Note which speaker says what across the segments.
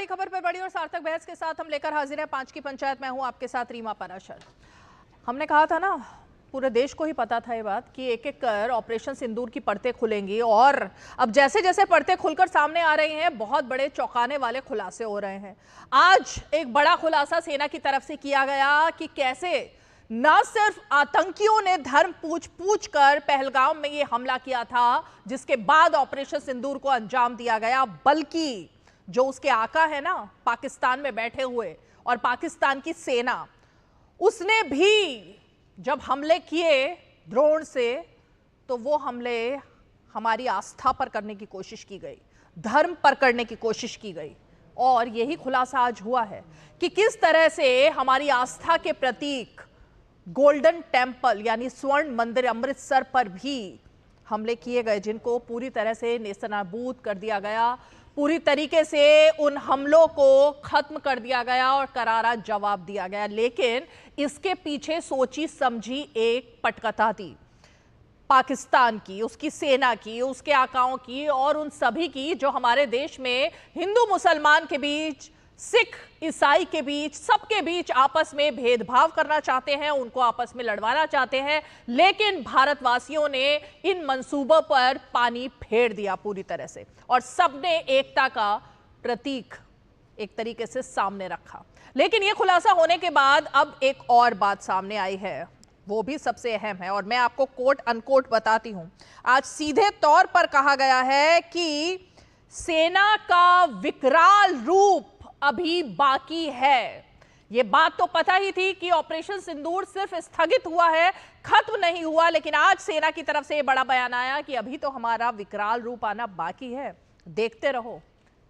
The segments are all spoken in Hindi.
Speaker 1: बड़ी खबर पर बड़ी और सार्थक बहस के साथ हम लेकर हाजिर हैं 5 की पंचायत। मैं हूं आपके साथ रीमा पराशर। हमने कहा था ना, पूरे देश को ही पता था ये बात कि एक एक कर ऑपरेशन सिंदूर की परतें खुलेंगी और अब जैसे जैसे परतें खुलकर सामने आ रही हैं, बहुत बड़े चौंकाने वाले खुलासे हो रहे हैं। आज एक बड़ा खुलासा सेना की तरफ से किया गया कि कैसे न सिर्फ आतंकियों ने धर्म पूछ पूछ कर पहलगाम में ये हमला किया था, जिसके बाद ऑपरेशन सिंदूर को अंजाम दिया गया, बल्कि जो उसके आका है ना पाकिस्तान में बैठे हुए और पाकिस्तान की सेना, उसने भी जब हमले किए ड्रोन से, तो वो हमले हमारी आस्था पर करने की कोशिश की गई, धर्म पर करने की कोशिश की गई। और यही खुलासा आज हुआ है कि किस तरह से हमारी आस्था के प्रतीक गोल्डन टेम्पल यानी स्वर्ण मंदिर अमृतसर पर भी हमले किए गए, जिनको पूरी तरह से नेस्तनाबूद कर दिया गया, पूरी तरीके से उन हमलों को खत्म कर दिया गया और करारा जवाब दिया गया। लेकिन इसके पीछे सोची समझी एक पटकथा थी, पाकिस्तान की, उसकी सेना की, उसके आकाओं की और उन सभी की जो हमारे देश में हिंदू मुसलमान के बीच, सिख ईसाई के बीच, सबके बीच आपस में भेदभाव करना चाहते हैं, उनको आपस में लड़वाना चाहते हैं। लेकिन भारतवासियों ने इन मंसूबों पर पानी फेर दिया पूरी तरह से और सबने एकता का प्रतीक एक तरीके से सामने रखा। लेकिन यह खुलासा होने के बाद अब एक और बात सामने आई है, वो भी सबसे अहम है और मैं आपको कोट अनकोट बताती हूं। आज सीधे तौर पर कहा गया है कि सेना का विकराल रूप अभी बाकी है। यह बात तो पता ही थी कि ऑपरेशन सिंदूर सिर्फ स्थगित हुआ है, खत्म नहीं हुआ, लेकिन आज सेना की तरफ से यह बड़ा बयान आया कि अभी तो हमारा विकराल रूप आना बाकी है। देखते रहो,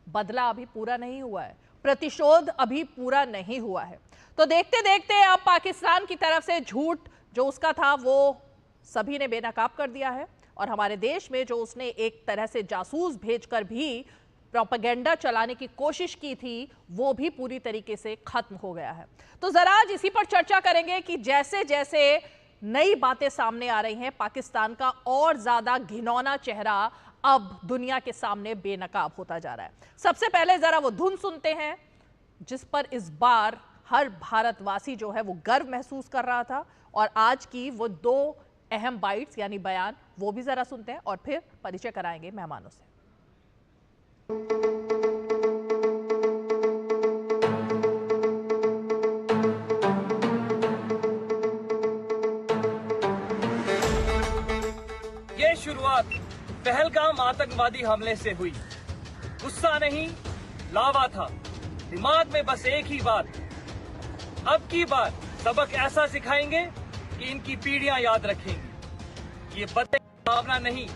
Speaker 1: बदला अभी पूरा नहीं हुआ है, प्रतिशोध अभी पूरा नहीं हुआ है। तो देखते देखते अब पाकिस्तान की तरफ से झूठ जो उसका था वो सभी ने बेनकाब कर दिया है और हमारे देश में जो उसने एक तरह से जासूस भेजकर भी प्रोपेगेंडा चलाने की कोशिश की थी, वो भी पूरी तरीके से खत्म हो गया है। तो जरा आज इसी पर चर्चा करेंगे कि जैसे जैसे नई बातें सामने आ रही हैं, पाकिस्तान का और ज्यादा घिनौना चेहरा अब दुनिया के सामने बेनकाब होता जा रहा है। सबसे पहले जरा वो धुन सुनते हैं जिस पर इस बार हर भारतवासी जो है वो गर्व महसूस कर रहा था, और आज की वो दो अहम बाइट्स यानी बयान, वो भी जरा सुनते हैं और फिर परिचय कराएंगे मेहमानों से।
Speaker 2: ये शुरुआत पहलगाम आतंकवादी हमले से हुई। गुस्सा नहीं, लावा था। दिमाग में बस एक ही बात, अब की बार सबक ऐसा सिखाएंगे कि इनकी पीढ़ियां याद रखेंगी। ये भावना नहीं,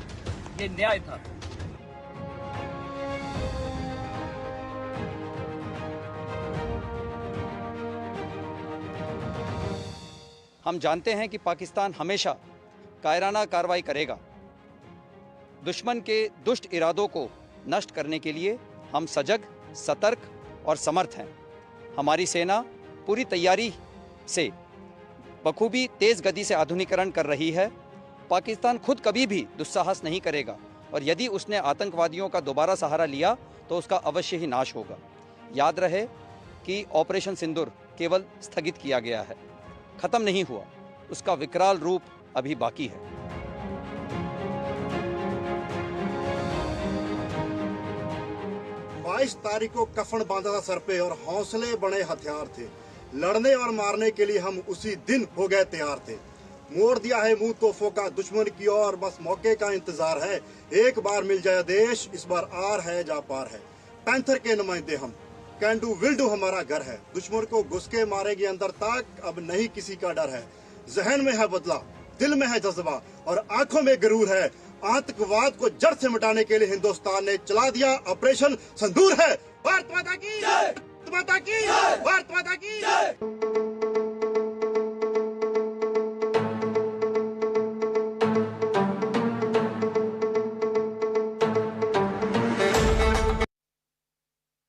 Speaker 2: ये न्याय था।
Speaker 3: हम जानते हैं कि पाकिस्तान हमेशा कायराना कार्रवाई करेगा। दुश्मन के दुष्ट इरादों को नष्ट करने के लिए हम सजग, सतर्क और समर्थ हैं। हमारी सेना पूरी तैयारी से बखूबी तेज गति से आधुनिकीकरण कर रही है। पाकिस्तान खुद कभी भी दुस्साहस नहीं करेगा और यदि उसने आतंकवादियों का दोबारा सहारा लिया तो उसका अवश्य ही नाश होगा। याद रहे कि ऑपरेशन सिंदूर केवल स्थगित किया गया है, खत्म नहीं हुआ। उसका विकराल रूप अभी बाकी है।
Speaker 4: 22 तारीख को कफन बांधा था सर पे और हौसले बड़े हथियार थे। लड़ने और मारने के लिए हम उसी दिन हो गए तैयार थे। मोड़ दिया है मुंह तोहफों का दुश्मन की ओर, बस मौके का इंतजार है। एक बार मिल जाए देश, इस बार आर है जा पार है। पैंथर के नुमाइंदे हम, कैन डू विल डू हमारा घर है। दुश्मन को घुस के मारेगी अंदर तक, अब नहीं किसी का डर है। जहन में है बदला, दिल में है जज्बा और आंखों में गरूर है। आतंकवाद को जड़ से मिटाने के लिए हिंदुस्तान ने चला दिया ऑपरेशन सिंदूर है। भारत माता की जय, भारत माता की जय, भारत माता की जय।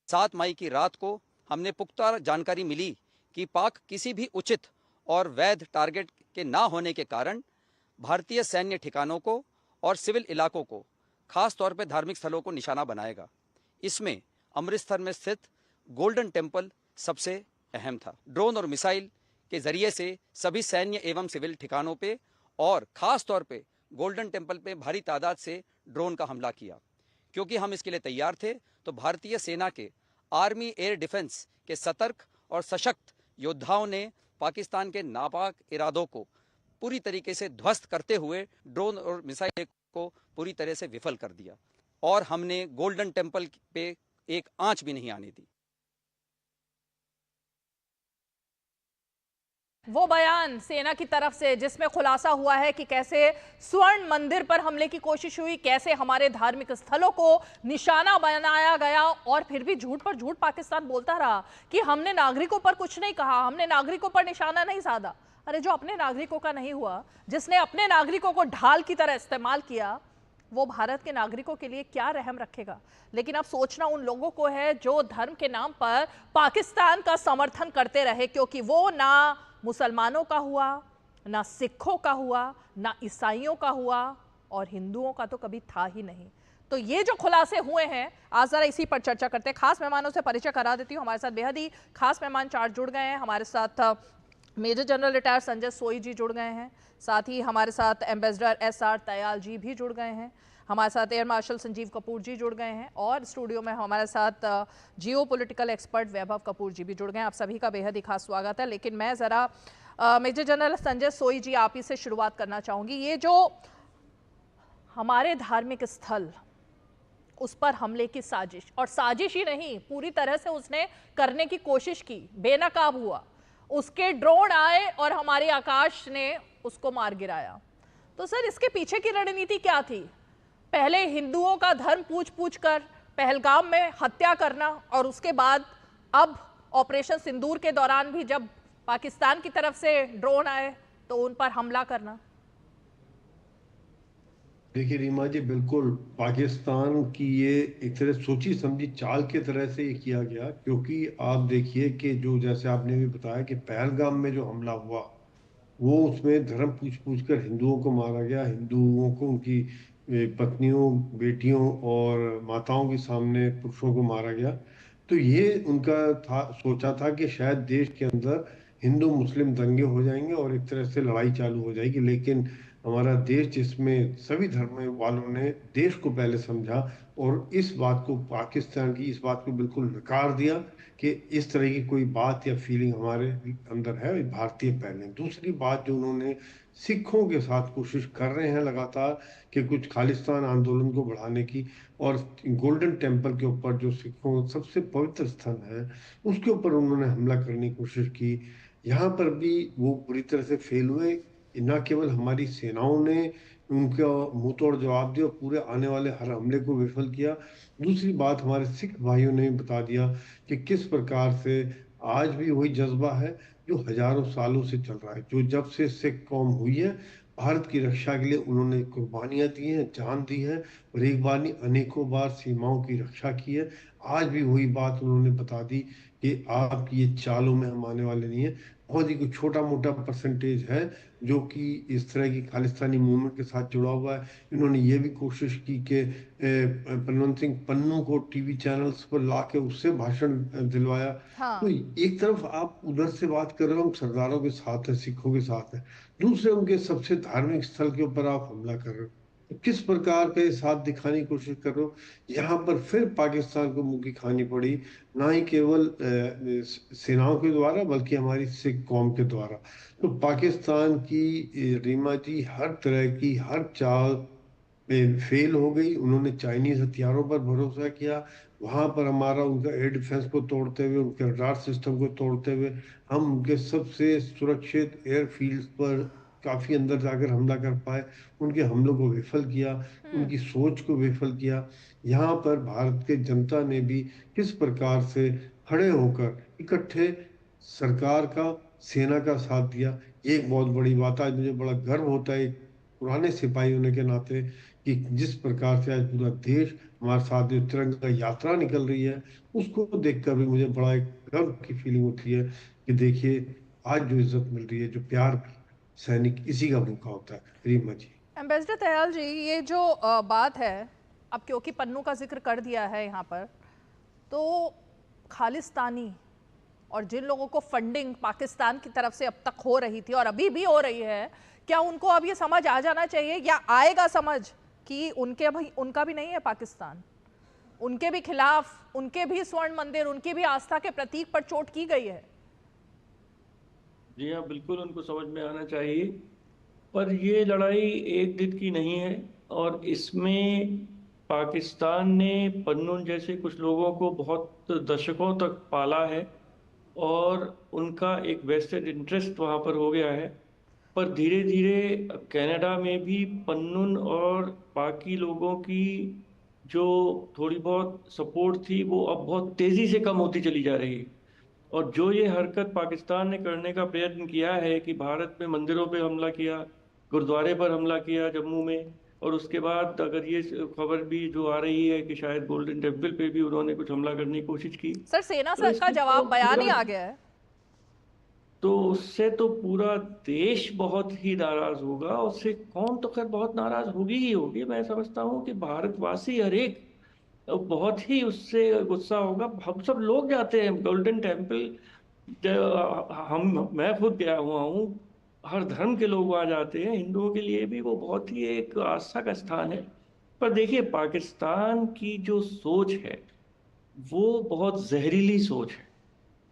Speaker 3: सात मई की रात को हमने पुख्ता जानकारी मिली कि पाक किसी भी उचित और वैध टारगेट के ना होने के कारण भारतीय सैन्य ठिकानों को और सिविल इलाकों को, खास तौर पर धार्मिक स्थलों को निशाना बनाएगा। इसमें अमृतसर में स्थित गोल्डन टेम्पल सबसे अहम था। ड्रोन और मिसाइल के जरिए से सभी सैन्य एवं सिविल ठिकानों पे और खास तौर पे गोल्डन टेम्पल पे भारी तादाद से ड्रोन का हमला किया। क्योंकि हम इसके लिए तैयार थे, तो भारतीय सेना के आर्मी एयर डिफेंस के सतर्क और सशक्त योद्धाओं ने पाकिस्तान के नापाक इरादों को पूरी तरीके से ध्वस्त करते हुए ड्रोन और मिसाइल को पूरी तरह से विफल कर दिया और हमने गोल्डन टेम्पल पे एक आंच भी नहीं आने दी।
Speaker 1: वो बयान सेना की तरफ से जिसमें खुलासा हुआ है कि कैसे स्वर्ण मंदिर पर हमले की कोशिश हुई, कैसे हमारे धार्मिक स्थलों को निशाना बनाया गया, और फिर भी झूठ पर झूठ पाकिस्तान बोलता रहा कि हमने नागरिकों पर कुछ नहीं कहा, हमने नागरिकों पर निशाना नहीं साधा। अरे जो अपने नागरिकों का नहीं हुआ, जिसने अपने नागरिकों को ढाल की तरह इस्तेमाल किया, वो भारत के नागरिकों के लिए क्या रहम रखेगा। लेकिन अब सोचना उन लोगों को है जो धर्म के नाम पर पाकिस्तान का समर्थन करते रहे, क्योंकि वो ना मुसलमानों का हुआ, ना सिखों का हुआ, ना ईसाइयों का हुआ, और हिंदुओं का तो कभी था ही नहीं। तो ये जो खुलासे हुए हैं, आज जरा इसी पर चर्चा करते हैं। खास मेहमानों से परिचय करा देती हूँ। हमारे साथ बेहद ही खास मेहमान 4 जुड़ गए हैं। हमारे साथ मेजर जनरल रिटायर्ड संजय सोई जी जुड़ गए हैं। साथ ही हमारे साथ एम्बेसडर SR तयाल जी भी जुड़ गए हैं। हमारे साथ एयर मार्शल संजीव कपूर जी जुड़ गए हैं, और स्टूडियो में हमारे साथ जियो पॉलिटिकल एक्सपर्ट वैभव कपूर जी भी जुड़ गए हैं। आप सभी का बेहद ही खास स्वागत है। लेकिन मैं ज़रा मेजर जनरल संजय सोई जी, आप ही से शुरुआत करना चाहूँगी। ये जो हमारे धार्मिक स्थल, उस पर हमले की साजिश, और साजिश ही नहीं, पूरी तरह से उसने करने की कोशिश की, बेनकाब हुआ, उसके ड्रोन आए और हमारे आकाश ने उसको मार गिराया। तो सर, इसके पीछे की रणनीति क्या थी? पहले हिंदुओं का धर्म पूछ पूछ कर पहलगाम में हत्या करना, और उसके बाद अब ऑपरेशन सिंदूर के दौरान भी जब पाकिस्तान की तरफ से ड्रोन आए तो उन पर हमला करना।
Speaker 5: देखिए रीमा जी, बिल्कुल पाकिस्तान की ये एक तरह सोची समझी चाल के तरह से ये किया गया। क्योंकि आप देखिए कि जो जैसे आपने भी बताया कि पहलगाम में जो हमला हुआ, वो उसमें धर्म पूछ पूछ कर हिंदुओं को मारा गया, हिंदुओं को उनकी पत्नियों, बेटियों और माताओं के सामने पुरुषों को मारा गया। तो ये उनका था, सोचा था कि शायद देश के अंदर हिंदू मुस्लिम दंगे हो जाएंगे और एक तरह से लड़ाई चालू हो जाएगी। लेकिन हमारा देश, जिसमें सभी धर्म वालों ने देश को पहले समझा और इस बात को, पाकिस्तान की इस बात को बिल्कुल नकार दिया कि इस तरह की कोई बात या फीलिंग हमारे अंदर है, भारतीय पहले। दूसरी बात जो उन्होंने सिखों के साथ कोशिश कर रहे हैं लगातार कि कुछ खालिस्तान आंदोलन को बढ़ाने की, और गोल्डन टेम्पल के ऊपर जो सिखों सबसे पवित्र स्थान है उसके ऊपर उन्होंने हमला करने की कोशिश की। यहाँ पर भी वो पूरी तरह से फेल हुए। न केवल हमारी सेनाओं ने उनका मुंह तोड़ जवाब दिया, पूरे आने वाले हर हमले को विफल किया। दूसरी बात, हमारे सिख भाइयों ने बता दिया कि किस प्रकार से आज भी वही जज्बा है जो हजारों सालों से चल रहा है। जो जब से सिख कौम हुई है, भारत की रक्षा के लिए उन्होंने कुर्बानियां दी हैं, जान दी है, और एक बार नहीं अनेकों बार सीमाओं की रक्षा की है। आज भी वही बात उन्होंने बता दी कि आपकी ये चालों में हम आने वाले नहीं है। बहुत ही कुछ छोटा मोटा परसेंटेज है जो कि इस तरह की खालिस्तानी मूवमेंट के साथ जुड़ा हुआ है। इन्होंने ये भी कोशिश की कि बलवंत सिंह पन्नू को टीवी चैनल्स पर ला के उससे भाषण दिलवाया।
Speaker 1: हाँ।
Speaker 5: तो एक तरफ आप उधर से बात कर रहे हो, हम सरदारों के साथ है, सिखों के साथ है, दूसरे उनके सबसे धार्मिक स्थल के ऊपर आप हमला कर रहे हो। किस प्रकार का साथ दिखाने की कोशिश कर रहे हो। यहाँ पर फिर पाकिस्तान को मुंह की खानी पड़ी, ना ही केवल सेनाओं के द्वारा बल्कि हमारी सिख कौम के द्वारा। तो पाकिस्तान की रीमा जी हर तरह की हर चाल फेल हो गई। उन्होंने चाइनीज हथियारों पर भरोसा किया, वहां पर हमारा उनका एयर डिफेंस को तोड़ते हुए, उनके रडार सिस्टम को तोड़ते हुए हम उनके सबसे सुरक्षित एयरफील्ड पर काफी अंदर जाकर हमला कर पाए। उनके हमलों को विफल किया, उनकी सोच को विफल किया। यहाँ पर भारत के जनता ने भी किस प्रकार से खड़े होकर इकट्ठे सरकार का, सेना का साथ दिया, ये एक बहुत बड़ी बात है। आज मुझे बड़ा गर्व होता है एक पुराने सिपाही होने के नाते कि जिस प्रकार से आज पूरा देश हमारे साथ जो तिरंगा यात्रा निकल रही है, उसको देखकर भी मुझे बड़ा एक गर्व की फीलिंग होती है कि देखिए आज जो इज्जत मिल रही है, जो प्यार, सैनिक इसी का भूखा होता है। रीमा जी,
Speaker 1: एम्बेसडर तयाल जी, ये जो बात है, अब क्योंकि पन्नू का जिक्र कर दिया है यहाँ पर, तो खालिस्तानी और जिन लोगों को फंडिंग पाकिस्तान की तरफ से अब तक हो रही थी और अभी भी हो रही है, क्या उनको अब ये समझ आ जाना चाहिए या आएगा समझ कि उनका भी नहीं है पाकिस्तान, उनके भी खिलाफ, उनके भी स्वर्ण मंदिर, उनकी भी आस्था के प्रतीक पर चोट की गई है?
Speaker 6: जी हाँ, बिल्कुल उनको समझ में आना चाहिए। पर ये लड़ाई एक दिन की नहीं है और इसमें पाकिस्तान ने पन्नून जैसे कुछ लोगों को बहुत दशकों तक पाला है और उनका एक वेस्टेड इंटरेस्ट वहाँ पर हो गया है। पर धीरे धीरे कनाडा में भी पन्नून और बाकी लोगों की जो थोड़ी बहुत सपोर्ट थी वो अब बहुत तेज़ी से कम होती चली जा रही है। और जो ये हरकत पाकिस्तान ने करने का प्रयत्न किया है कि भारत में मंदिरों पे हमला किया, गुरुद्वारे पर हमला किया जम्मू में, और उसके बाद अगर ये खबर भी जो आ रही है कि शायद गोल्डन टेम्पल पे भी उन्होंने कुछ हमला करने की कोशिश की,
Speaker 1: सर सेना
Speaker 6: तो
Speaker 1: का
Speaker 6: इससे
Speaker 1: जवाब
Speaker 6: तो
Speaker 1: बयान ही
Speaker 6: पूरा
Speaker 1: आ गया है।
Speaker 6: तो उससे तो पूरा देश बहुत ही नाराज होगा। उससे कौन तो खैर बहुत नाराज होगी ही होगी। मैं समझता हूँ कि भारतवासी हर एक बहुत ही उससे गुस्सा होगा। हम सब लोग जाते हैं गोल्डन टेम्पल, मैं खुद गया हुआ हूँ। हर धर्म के लोग वहाँ जाते हैं, हिंदुओं के लिए भी वो बहुत ही एक आस्था का स्थान है। पर देखिए, पाकिस्तान की जो सोच है वो बहुत जहरीली सोच है।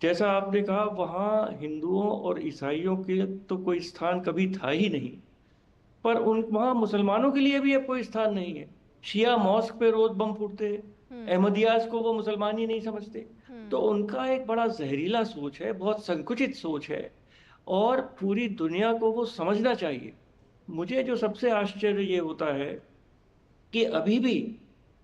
Speaker 6: जैसा आपने कहा, वहाँ हिंदुओं और ईसाइयों के तो कोई स्थान कभी था ही नहीं, पर उन वहाँ मुसलमानों के लिए भी अब कोई स्थान नहीं है। शिया मॉस्क पे रोज बम फूटते हैं, अहमदियास को वो मुसलमान ही नहीं समझते। तो उनका एक बड़ा जहरीला सोच है, बहुत संकुचित सोच है, और पूरी दुनिया को वो समझना चाहिए। मुझे जो सबसे आश्चर्य ये होता है कि अभी भी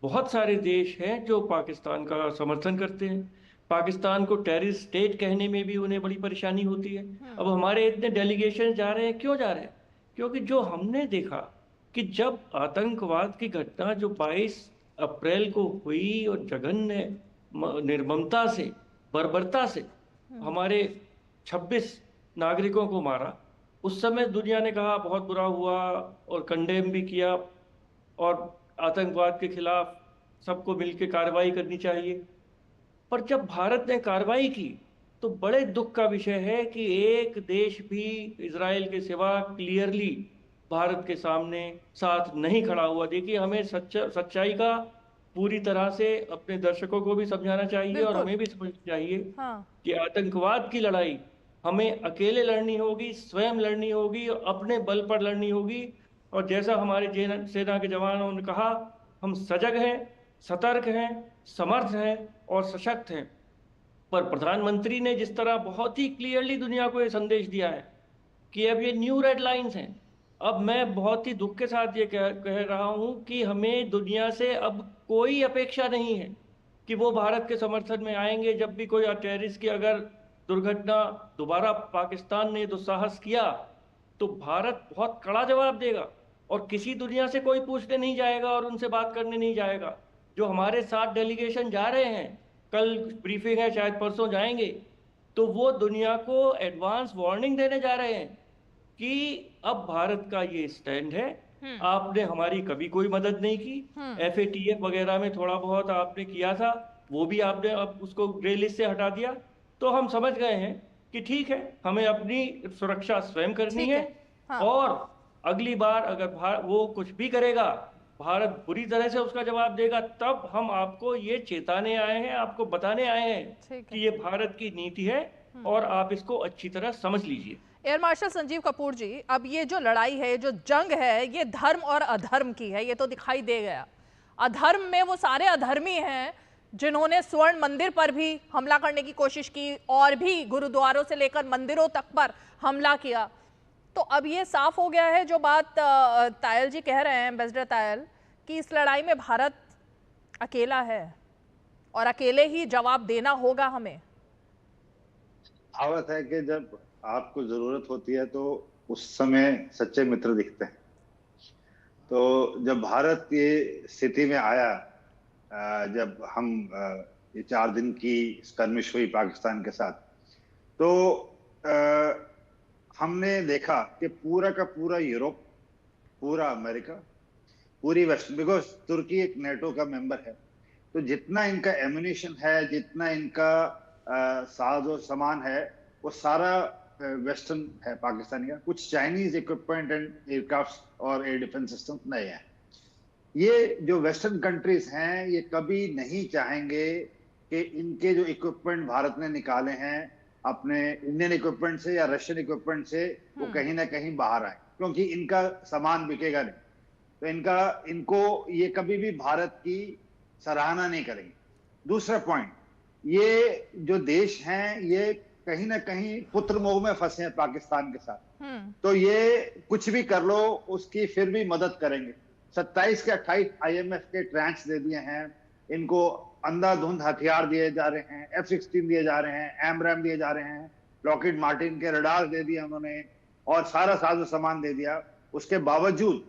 Speaker 6: बहुत सारे देश हैं जो पाकिस्तान का समर्थन करते हैं। पाकिस्तान को टेररिस्ट स्टेट कहने में भी उन्हें बड़ी परेशानी होती है। अब हमारे इतने डेलीगेशन जा रहे हैं, क्यों जा रहे हैं? क्योंकि जो हमने देखा कि जब आतंकवाद की घटना जो 22 अप्रैल को हुई और जघन्य निर्ममता से, बर्बरता से हमारे 26 नागरिकों को मारा, उस समय दुनिया ने कहा बहुत बुरा हुआ और कंडेम भी किया और आतंकवाद के खिलाफ सबको मिलकर कार्रवाई करनी चाहिए। पर जब भारत ने कार्रवाई की तो बड़े दुख का विषय है कि एक देश भी इजराइल के सिवा क्लियरली भारत के सामने साथ नहीं खड़ा हुआ। देखिए, हमें सच्चाई का पूरी तरह से अपने दर्शकों को भी समझाना चाहिए और
Speaker 1: बिल्कुल।
Speaker 6: हमें भी समझना चाहिए
Speaker 1: हाँ।
Speaker 6: कि आतंकवाद की लड़ाई हमें अकेले लड़नी होगी, स्वयं लड़नी होगी और अपने बल पर लड़नी होगी। और जैसा हमारे सेना के जवानों ने कहा, हम सजग हैं, सतर्क हैं, समर्थ हैं और सशक्त हैं। पर प्रधानमंत्री ने जिस तरह बहुत ही क्लियरली दुनिया को ये संदेश दिया है कि अब ये न्यू रेड लाइंस हैं। अब मैं बहुत ही दुख के साथ ये कह रहा हूं कि हमें दुनिया से अब कोई अपेक्षा नहीं है कि वो भारत के समर्थन में आएंगे। जब भी कोई टेररिस्ट की अगर दुर्घटना दोबारा पाकिस्तान ने दुस्साहस किया तो भारत बहुत कड़ा जवाब देगा और किसी दुनिया से कोई पूछने नहीं जाएगा और उनसे बात करने नहीं जाएगा। जो हमारे साथ डेलीगेशन जा रहे हैं, कल ब्रीफिंग है, शायद परसों जाएंगे, तो वो दुनिया को एडवांस वार्निंग देने जा रहे हैं कि अब भारत का ये स्टैंड है। आपने हमारी कभी कोई मदद नहीं की, FATF वगैरह में थोड़ा बहुत आपने किया था, वो भी आपने अब उसको ग्रे लिस्ट से हटा दिया। तो हम समझ गए हैं कि ठीक है, हमें अपनी सुरक्षा स्वयं करनी है।
Speaker 1: हाँ।
Speaker 6: और अगली बार अगर वो कुछ भी करेगा, भारत बुरी तरह से उसका जवाब देगा। तब हम आपको ये चेताने आए हैं, आपको बताने आए हैं कि ये भारत की नीति है और आप इसको अच्छी तरह समझ लीजिए।
Speaker 1: एयर मार्शल संजीव कपूर जी, अब ये जो लड़ाई है, जो जंग है, ये धर्म और अधर्म की है, ये तो दिखाई दे गया। अधर्म में वो सारे अधर्मी हैं जिन्होंने स्वर्ण मंदिर पर भी हमला करने की कोशिश की और भी गुरुद्वारों से लेकर मंदिरों तक पर हमला किया। तो अब ये साफ हो गया है जो बात तायल जी कह रहे हैं, एम्बेसडर तायल, कि इस लड़ाई में भारत अकेला है और अकेले ही जवाब देना होगा हमें।
Speaker 4: कहावत है कि जब आपको जरूरत होती है तो उस समय सच्चे मित्र दिखते हैं। तो जब भारत ये स्थिति में आया, जब हम ये 4 दिन की स्कर्मिश हुई पाकिस्तान के साथ, तो हमने देखा कि पूरा का पूरा यूरोप, पूरा अमेरिका, पूरी वेस्ट, बिकॉज तुर्की एक नेटो का मेंबर है,
Speaker 7: तो जितना इनका एम्युनिशन है, जितना इनका साजो सामान है, वो सारा वेस्टर्न है पाकिस्तानी का। कुछ चाइनीज इक्विपमेंट एंड एयरक्राफ्ट और एयर डिफेंस सिस्टम नए हैं। ये जो वेस्टर्न कंट्रीज हैं ये कभी नहीं चाहेंगे कि इनके जो इक्विपमेंट भारत ने निकाले हैं अपने इंडियन इक्विपमेंट से या रशियन इक्विपमेंट से, वो कहीं ना कहीं बाहर आए, क्योंकि इनका सामान बिकेगा नहीं। तो इनको ये कभी भी भारत की सराहना नहीं करेंगे। दूसरा पॉइंट, ये जो देश हैं ये कहीं ना कहीं पुत्र मोह में फंसे हैं पाकिस्तान के साथ, तो ये कुछ भी कर लो उसकी फिर भी मदद करेंगे। 27 के 28 IMF के ट्रांच दे दिए हैं इनको, अंधाधुंध हथियार दिए जा रहे हैं, F-16 दिए जा रहे हैं, एमरैम दिए जा रहे हैं, लॉकहीड मार्टिन के रडार दे दिए उन्होंने, और सारा साजो सामान दे दिया। उसके बावजूद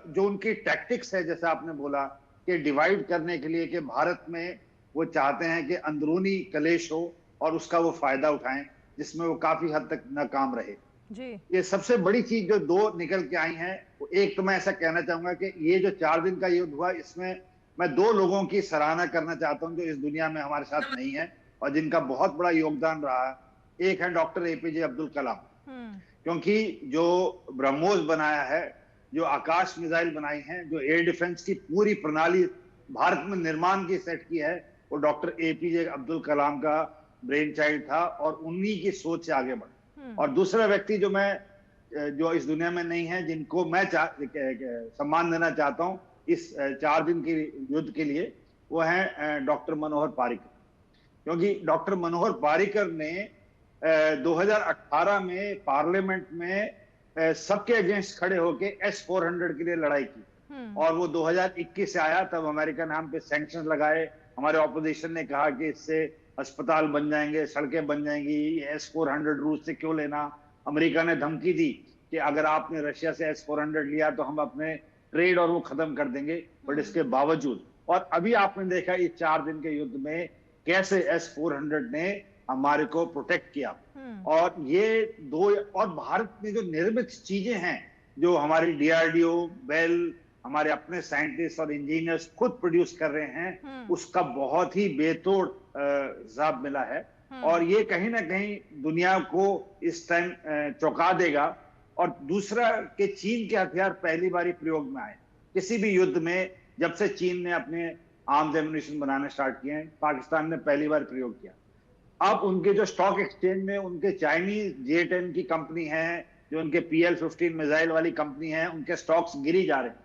Speaker 7: जो उनकी टैक्टिक्स है, जैसे आपने बोला कि डिवाइड करने के लिए, कि भारत में वो चाहते हैं कि अंदरूनी कलेश हो और उसका वो फायदा उठाएं, जिसमें वो काफी हद तक नाकाम रहे
Speaker 1: जी।
Speaker 7: ये सबसे बड़ी चीज जो दो निकल के आई है, एक तो मैं ऐसा कहना चाहूंगा कि ये जो 4 दिन का युद्ध हुआ, इसमें मैं 2 लोगों की सराहना करना चाहता हूं जो इस दुनिया में हमारे साथ नहीं है और जिनका बहुत बड़ा योगदान रहा है। एक है डॉक्टर APJ अब्दुल कलाम, क्योंकि जो ब्रह्मोस बनाया है, जो आकाश मिसाइल बनाई हैं, जो एयर डिफेंस की पूरी प्रणाली भारत में निर्माण की सेट की है, वो डॉक्टर APJ अब्दुल कलाम का ब्रेन चाइल्ड था और उन्हीं की सोच से आगे बढ़ा। और दूसरा व्यक्ति जो इस दुनिया में नहीं है, जिनको मैं सम्मान देना चाहता हूं इस 4 दिन के युद्ध के लिए, वो है डॉक्टर मनोहर पारिकर। क्योंकि डॉक्टर मनोहर पारिकर ने 2018 में पार्लियामेंट में सबके अगेंस्ट खड़े होके S-400 के लिए लड़ाई की, और वो 2021 से आया, तब अमेरिका नाम पे सैंक्शन लगाए। हमारे ऑपोजिशन ने कहा कि इससे अस्पताल बन जाएंगे, सड़कें बन जाएंगी, S-400 रूस से क्यों लेना। अमेरिका ने धमकी दी कि अगर आपने रशिया से S-400 लिया तो हम अपने ट्रेड और वो खत्म कर देंगे। बट इसके बावजूद, और अभी आपने देखा इस 4 दिन के युद्ध में कैसे S-400 ने हमारे को प्रोटेक्ट किया। और ये 2, और भारत में जो निर्मित चीजें हैं, जो हमारी DRDO, बेल, हमारे अपने साइंटिस्ट और इंजीनियर्स खुद प्रोड्यूस कर रहे हैं, उसका बहुत ही बेतोड़ हिसाब मिला है। और ये कहीं ना कहीं दुनिया को इस टाइम चौंका देगा। और दूसरा कि चीन के हथियार पहली बार प्रयोग में आए किसी भी युद्ध में। जब से चीन ने अपने आर्म्स एम्युनिशन बनाने स्टार्ट किए हैं, पाकिस्तान ने पहली बार प्रयोग किया। अब उनके जो स्टॉक एक्सचेंज में उनके चाइनीज J-10 की कंपनी है, जो उनके PL-15 मिसाइल वाली कंपनी है, उनके स्टॉक्स गिरी जा रहे हैं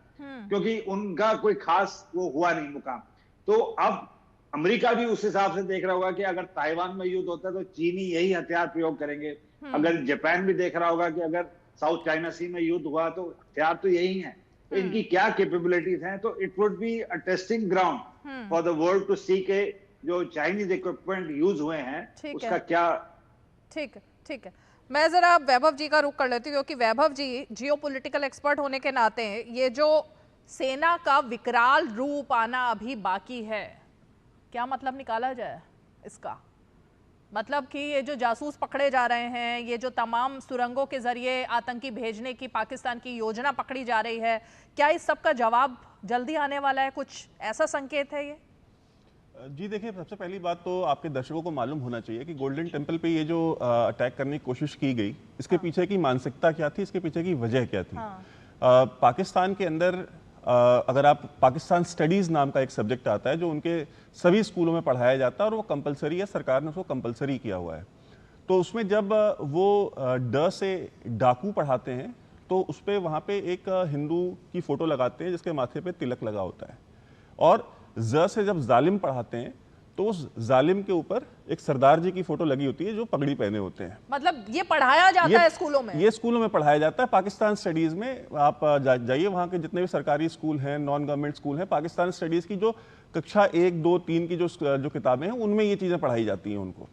Speaker 7: क्योंकि उनका कोई खास वो हुआ नहीं मुकाम। तो अब अमेरिका भी उस हिसाब से देख रहा होगा कि अगर ताइवान में युद्ध होता है तो चीनी यही हथियार प्रयोग करेंगे। अगर जापान भी देख रहा होगा कि अगर साउथ चाइना सी में युद्ध हुआ तो हथियार तो यही है, तो इनकी क्या कैपेबिलिटीज हैं। तो it would be a testing ground for the world to see के जो चाइनीज इक्विपमेंट यूज हुए हैं उसका क्या।
Speaker 1: ठीक है, मैं जरा वैभव जी का रुख कर लेती हूँ, क्योंकि वैभव जी जियोपॉलिटिकल एक्सपर्ट होने के नाते ये जो सेना का विकराल रूप आना अभी बाकी है, क्या मतलब निकाला जाए इसका? मतलब कि ये जो जासूस पकड़े जा रहे हैं, ये जो तमाम सुरंगों के जरिए आतंकी भेजने की पाकिस्तान की योजना पकड़ी जा रही है, क्या इस सब का जवाब जल्दी आने वाला है? कुछ ऐसा संकेत है ये?
Speaker 8: जी देखिए, सबसे पहली बात तो आपके दर्शकों को मालूम होना चाहिए कि गोल्डन टेम्पल पे ये जो अटैक करने की कोशिश की गई, इसके पीछे की मानसिकता क्या थी, इसके पीछे की वजह क्या थी। पाकिस्तान के अंदर अगर आप पाकिस्तान स्टडीज़ नाम का एक सब्जेक्ट आता है जो उनके सभी स्कूलों में पढ़ाया जाता है और वो कंपलसरी है, सरकार ने उसको कंपलसरी किया हुआ है। तो उसमें जब वो ड से डाकू पढ़ाते हैं तो उस पर वहाँ पे एक हिंदू की फ़ोटो लगाते हैं जिसके माथे पे तिलक लगा होता है, और ज से जब जालिम पढ़ाते हैं तो उस जालिम के ऊपर एक सरदार जी की फोटो लगी होती है जो पगड़ी पहने होते हैं।
Speaker 1: मतलब ये पढ़ाया जाता है स्कूलों में? ये
Speaker 8: स्कूलों में पढ़ाया जाता है। पाकिस्तान स्टडीज में आप जाइए, वहाँ के जितने भी सरकारी स्कूल हैं, नॉन गवर्नमेंट स्कूल हैं, पाकिस्तान स्टडीज की जो कक्षा 1, 2, 3 की जो किताबें हैं उनमें ये चीजें पढ़ाई जाती हैं उनको।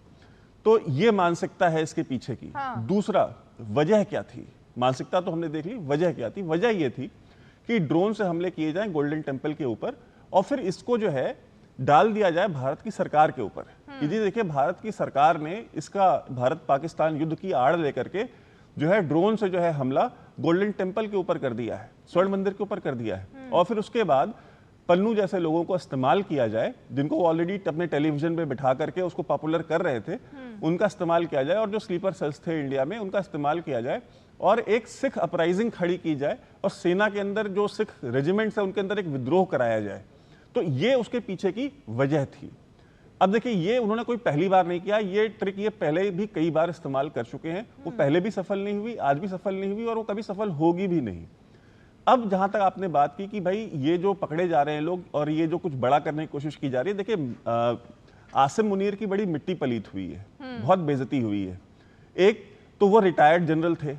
Speaker 8: तो ये मानसिकता है इसके पीछे की। दूसरा, वजह क्या थी? मानसिकता तो हमने देख ली, वजह क्या थी? वजह ये थी कि ड्रोन से हमले किए जाएं गोल्डन टेम्पल के ऊपर और फिर इसको जो है डाल दिया जाए भारत की सरकार के ऊपर कि जी देखिए, भारत की सरकार ने इसका भारत पाकिस्तान युद्ध की आड़ लेकर के जो है ड्रोन से जो है हमला गोल्डन टेम्पल के ऊपर कर दिया है, स्वर्ण मंदिर के ऊपर कर दिया है। और फिर उसके बाद पन्नू जैसे लोगों को इस्तेमाल किया जाए, जिनको ऑलरेडी अपने टेलीविजन पे बिठा करके उसको पॉपुलर कर रहे थे, उनका इस्तेमाल किया जाए, और जो स्लीपर सेल्स थे इंडिया में उनका इस्तेमाल किया जाए, और एक सिख अपराइजिंग खड़ी की जाए, और सेना के अंदर जो सिख रेजिमेंट्स है उनके अंदर एक विद्रोह कराया जाए। तो ये उसके पीछे की वजह थी। अब देखिए, ये उन्होंने कोई पहली बार नहीं किया, ये ट्रिक ये पहले भी कई बार इस्तेमाल कर चुके हैं। वो पहले भी सफल नहीं हुई, आज भी सफल नहीं हुई, और वो कभी सफल होगी भी नहीं। अब जहां तक आपने बात की कि भाई ये जो पकड़े जा रहे हैं लोग और ये जो कुछ बड़ा करने की कोशिश की जा रही है, देखिए आसिम मुनीर की बड़ी मिट्टी पलीत हुई है, बहुत बेइज्जती हुई है। एक तो वो रिटायर्ड जनरल थे,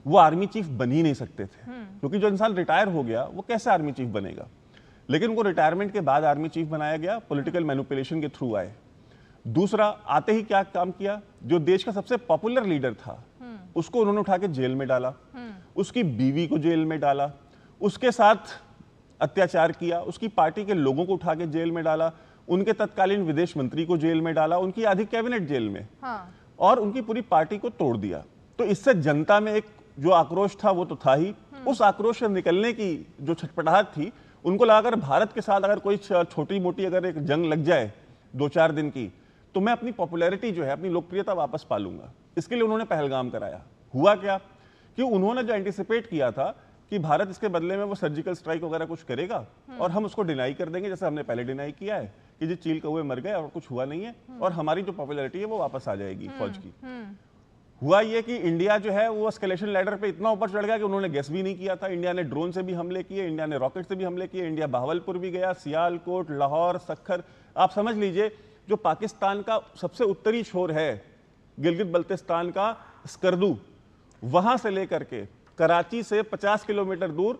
Speaker 8: वो आर्मी चीफ बन ही नहीं सकते थे, क्योंकि जो इंसान रिटायर हो गया वो कैसे आर्मी चीफ बनेगा। लेकिन उनको रिटायरमेंट के बाद आर्मी चीफ बनाया गया, पॉलिटिकल मैनिपुलेशन के थ्रू आए। दूसरा, आते ही क्या काम किया, जो देश का सबसे पॉपुलर लीडर था उसको उन्होंने उठा के जेल में डाला, उसकी बीवी को जेल में डाला, उसके साथ अत्याचार किया, उसकी पार्टी के लोगों को उठा के जेल में डाला, उनके तत्कालीन विदेश मंत्री को जेल में डाला, उनकी आधी कैबिनेट जेल में, और उनकी पूरी पार्टी को तोड़ दिया। तो इससे जनता में एक जो आक्रोश था वो तो था ही, उस आक्रोश से निकलने की जो छटपटाहट थी, उनको लगा अगर भारत के साथ अगर कोई छोटी मोटी अगर एक जंग लग जाए 2-4 दिन की, तो मैं अपनी पॉपुलैरिटी जो है, अपनी लोकप्रियता वापस पा लूंगा। इसके लिए उन्होंने पहलगाम कराया। हुआ क्या कि उन्होंने जो एंटिसिपेट किया था कि भारत इसके बदले में वो सर्जिकल स्ट्राइक वगैरह कुछ करेगा और हम उसको डिनाई कर देंगे, जैसे हमने पहले डिनाई किया है कि जी चील कौवे मर गए और कुछ हुआ नहीं है, और हमारी जो पॉपुलैरिटी है वो वापस आ जाएगी फौज की। हुआ ये कि इंडिया जो है वो एस्केलेशन लैडर पे इतना ऊपर चढ़ गया कि उन्होंने गेस भी नहीं किया था। इंडिया ने ड्रोन से भी हमले किए, इंडिया ने रॉकेट से भी हमले किए, इंडिया बहावलपुर भी गया, सियालकोट, लाहौर, सखर। आप समझ लीजिए, जो पाकिस्तान का सबसे उत्तरी छोर है, गिलगित बल्तिस्तान का स्कर्दू, वहां से लेकर के कराची से 50 किलोमीटर दूर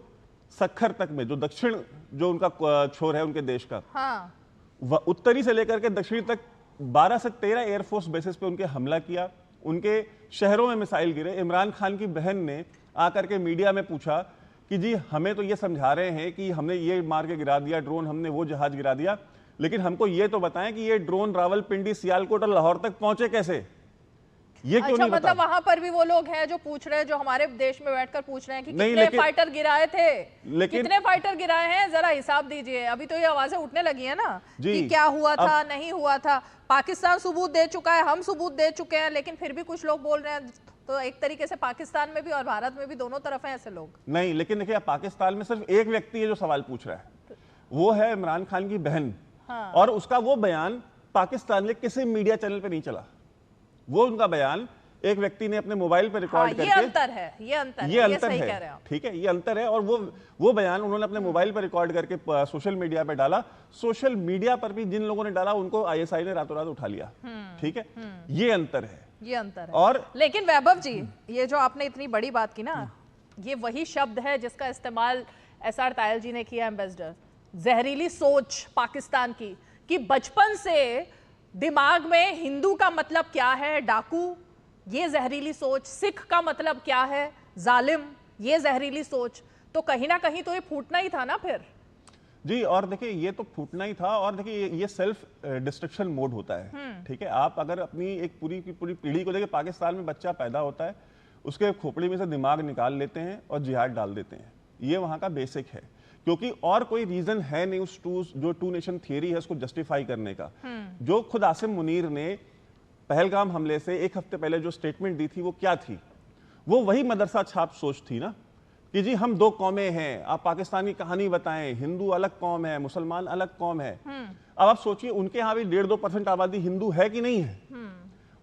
Speaker 8: सखर तक में, जो दक्षिण जो उनका छोर है उनके देश का, उत्तरी से लेकर के दक्षिण तक 12 से 13 एयरफोर्स बेसिस पे उनके हमला किया। उनके शहरों में मिसाइल गिरे। इमरान खान की बहन ने आकर के मीडिया में पूछा कि जी हमें तो ये समझा रहे हैं कि हमने ये मार के गिरा दिया ड्रोन, हमने वो जहाज गिरा दिया, लेकिन हमको ये तो बताएं कि ये ड्रोन रावलपिंडी, सियालकोट और लाहौर तक पहुंचे कैसे, ये क्यों नहीं
Speaker 1: मतलब वहां पर भी वो लोग हैं जो पूछ रहे हैं, जो हमारे देश में बैठकर पूछ रहे हैं कि कितने फाइटर गिराए थे, कितने फाइटर गिराए हैं, जरा हिसाब दीजिए। अभी तो ये आवाजें उठने लगी है ना कि क्या हुआ था, नहीं हुआ था। पाकिस्तान सबूत दे चुका है, हम सबूत दे चुके हैं, लेकिन फिर भी कुछ लोग बोल रहे हैं। तो एक तरीके से पाकिस्तान में भी और भारत में भी दोनों तरफ हैं ऐसे लोग।
Speaker 8: नहीं, लेकिन देखिए पाकिस्तान में सिर्फ एक व्यक्ति है जो सवाल पूछ रहा है, वो है इमरान खान की बहन। और उसका वो बयान पाकिस्तान में किसी मीडिया चैनल पे नहीं चला। वो उनका बयान एक व्यक्ति ने अपने मोबाइल पे रिकॉर्ड करके,
Speaker 1: ये अंतर है, ये अंतर है,
Speaker 8: ठीक है, ये अंतर है। और वो बयान उन्होंने अपने मोबाइल पर रिकॉर्ड करके सोशल मीडिया पे डाला। सोशल मीडिया पर भी जिन लोगों ने डाला उनको आईएसआई ने रातों रात उठा लिया। ठीक है, ये अंतर है,
Speaker 1: ये अंतर है।
Speaker 8: और
Speaker 1: लेकिन वैभव जी, ये जो आपने इतनी बड़ी बात की ना, ये वही शब्द है जिसका इस्तेमाल एसआर तायल जी ने किया, एम्बेसडर। जहरीली सोच पाकिस्तान की, कि बचपन से दिमाग में हिंदू का मतलब क्या है, डाकू, ये जहरीली सोच, सिख का मतलब क्या है, जालिम, ये जहरीली सोच। तो कहीं ना कहीं तो ये फूटना ही था ना फिर।
Speaker 8: जी, और देखिए ये तो फूटना ही था। और देखिए ये सेल्फ डिस्ट्रक्शन मोड होता है। ठीक है, आप अगर अपनी एक पूरी की पूरी पीढ़ी को देखिए, पाकिस्तान में बच्चा पैदा होता है, उसके खोपड़ी में से दिमाग निकाल लेते हैं और जिहाद डाल देते हैं। ये वहां का बेसिक है, क्योंकि और कोई रीजन है नहीं उस जो टू नेशन थियरी है उसको जस्टिफाई करने का। जो खुद आसिम मुनीर ने पहलगाम हमले से एक हफ्ते पहले जो स्टेटमेंट दी थी, वो क्या थी? वो वही मदरसा छाप सोच थी ना, कि जी हम दो कौमें हैं, आप पाकिस्तान की कहानी बताएं, हिंदू अलग कौम है, मुसलमान अलग कौम है। अब आप सोचिए, उनके यहाँ भी 1.5-2% आबादी हिंदू है कि नहीं है?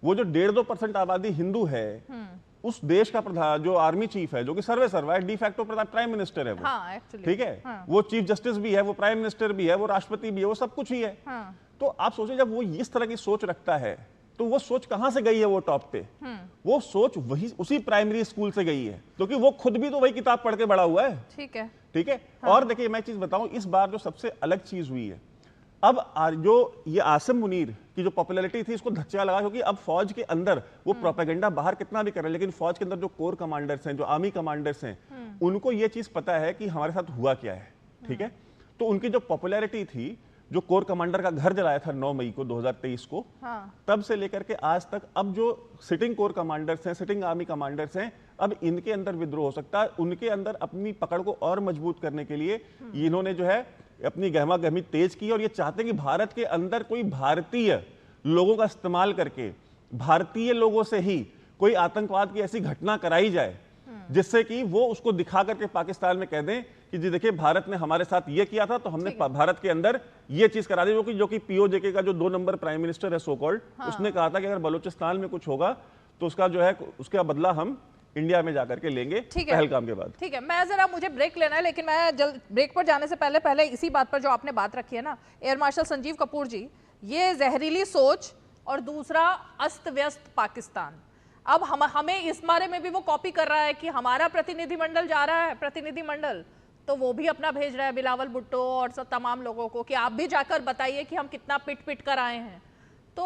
Speaker 8: वो जो 1.5-2% आबादी हिंदू है, उस देश का प्रधान जो आर्मी चीफ है, जो कि सर्वे सर्वा है, डिफैक्टो प्राइम मिनिस्टर है वो। ठीक है, वो चीफ जस्टिस भी है, वो प्राइम मिनिस्टर भी है, वो राष्ट्रपति भी है, वो सब कुछ ही है। तो आप सोचिए, जब वो इस तरह की सोच रखता है, तो वो सोच कहां से गई है वो टॉप पे? वो सोच वही उसी प्राइमरी स्कूल से गई है, क्योंकि वो खुद भी तो वही किताब पढ़ के बड़ा हुआ है।
Speaker 1: ठीक है,
Speaker 8: ठीक है। और देखिए मैं चीज बताऊं, इस बार जो सबसे अलग चीज हुई है, अब जो ये आसिम मुनीर की जो पॉपुलैरिटी थी, इसको धक्का लगा, क्योंकि अब फौज के अंदर वो प्रोपेगेंडा बाहर कितना भी कर रहे हैं, लेकिन फौज के अंदर जो कोर कमांडर्स हैं, जो आर्मी कमांडर्स हैं, उनको ये चीज पता है कि हमारे साथ हुआ क्या है। ठीक है, तो उनकी जो पॉपुलैरिटी थी, जो कोर कमांडर का घर जलाया था 9 मई को 2023 को, तब से लेकर के आज तक, अब जो सिटिंग कोर कमांडर्स हैं, सिटिंग आर्मी कमांडर्स हैं, अब इनके अंदर विद्रोह हो सकता है। उनके अंदर अपनी पकड़ को और मजबूत करने के लिए इन्होंने जो है अपनी गहमा गहमी तेज की और ये चाहते हैं कि भारत के अंदर कोई भारतीय लोगों का इस्तेमाल करके भारतीय लोगों से ही कोई आतंकवाद की ऐसी घटना कराई जाए जिससे कि वो उसको दिखा करके पाकिस्तान में कह दें कि जी देखिए भारत ने हमारे साथ ये किया था तो हमने भारत के अंदर ये चीज करा दी, जो कि पीओजेके का जो 2 नंबर प्राइम मिनिस्टर है सो कॉल्ड, उसने कहा था कि अगर बलूचिस्तान में कुछ होगा तो उसका जो है उसका बदला हम इंडिया में जाकर के लेंगे पहलगाम के बाद।
Speaker 1: ठीक है, मैं जरा मुझे ब्रेक लेना है, लेकिन मैं जल्द ब्रेक पर जाने से पहले इसी बात पर जो आपने बात रखी है ना, एयर मार्शल संजीव कपूर जी, ये जहरीली सोच और दूसरा अस्त व्यस्त पाकिस्तान, अब हमें इस बारे में भी वो कॉपी कर रहा है कि हमारा प्रतिनिधिमंडल जा रहा है, प्रतिनिधिमंडल तो वो भी अपना भेज रहा है बिलावल भुट्टो और सब तमाम लोगों को कि आप भी जाकर बताइए कि हम कितना पिट पिट कर आए हैं। तो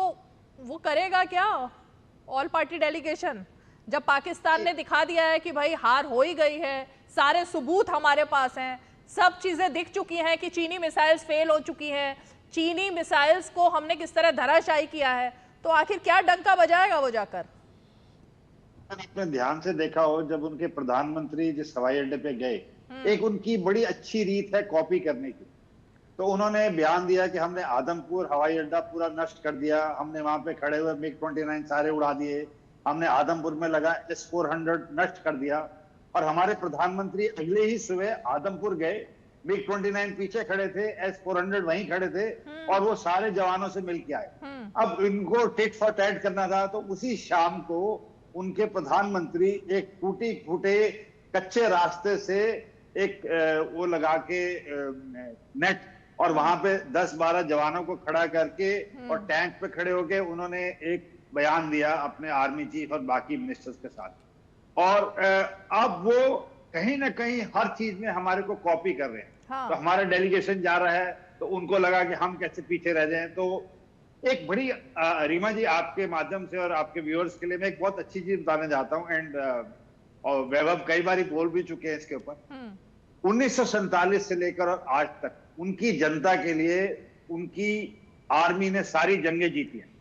Speaker 1: वो करेगा क्या ऑल पार्टी डेलीगेशन, जब पाकिस्तान ने दिखा दिया है कि भाई हार हो ही गई है, सारे सबूत हमारे पास हैं, सब चीजें दिख चुकी हैं कि चीनी मिसाइल्स फेल हो चुकी हैं, चीनी मिसाइल्स को हमने किस तरह धराशायी किया है, तो आखिर क्या डंका बजाएगा वो जाकर?
Speaker 7: आपने ध्यान से देखा हो जब उनके प्रधानमंत्री जिस हवाई अड्डे पे गए, एक उनकी बड़ी अच्छी रीत है कॉपी करने की। तो उन्होंने बयान दिया कि हमने आदमपुर हवाई अड्डा पूरा नष्ट कर दिया, हमने वहां पे खड़े हुए MiG-29 सारे उड़ा दिए, हमने आदमपुर में लगा S-400 नष्ट कर दिया। और हमारे प्रधानमंत्री अगले ही सुबह आदमपुर गए, MiG-29 पीछे खड़े थे, S-400 वहीं खड़े थे और वो सारे जवानों से मिल के आए। अब इनको टिट फॉर टैट करना था, तो उसी शाम को उनके प्रधानमंत्री एक टूटी फूटे कच्चे रास्ते से एक वो लगा के नेट और वहां पे 10-12 जवानों को खड़ा करके और टैंक पे खड़े होके उन्होंने एक बयान दिया अपने आर्मी चीफ और बाकी मिनिस्टर्स के साथ। और अब वो कहीं ना कहीं हर चीज में हमारे को कॉपी कर रहे हैं। तो हमारा डेलीगेशन जा रहा है तो उनको लगा कि हम कैसे पीछे रह जाएं। तो एक बड़ी रीमा जी, आपके माध्यम से और आपके व्यूअर्स के लिए मैं एक बहुत अच्छी चीज बताने चाहता हूँ, एंड और वैभव कई बार बोल भी चुके हैं इसके ऊपर। 1947 से लेकर और आज तक उनकी जनता के लिए उनकी आर्मी ने सारी जंगें जीती हैं।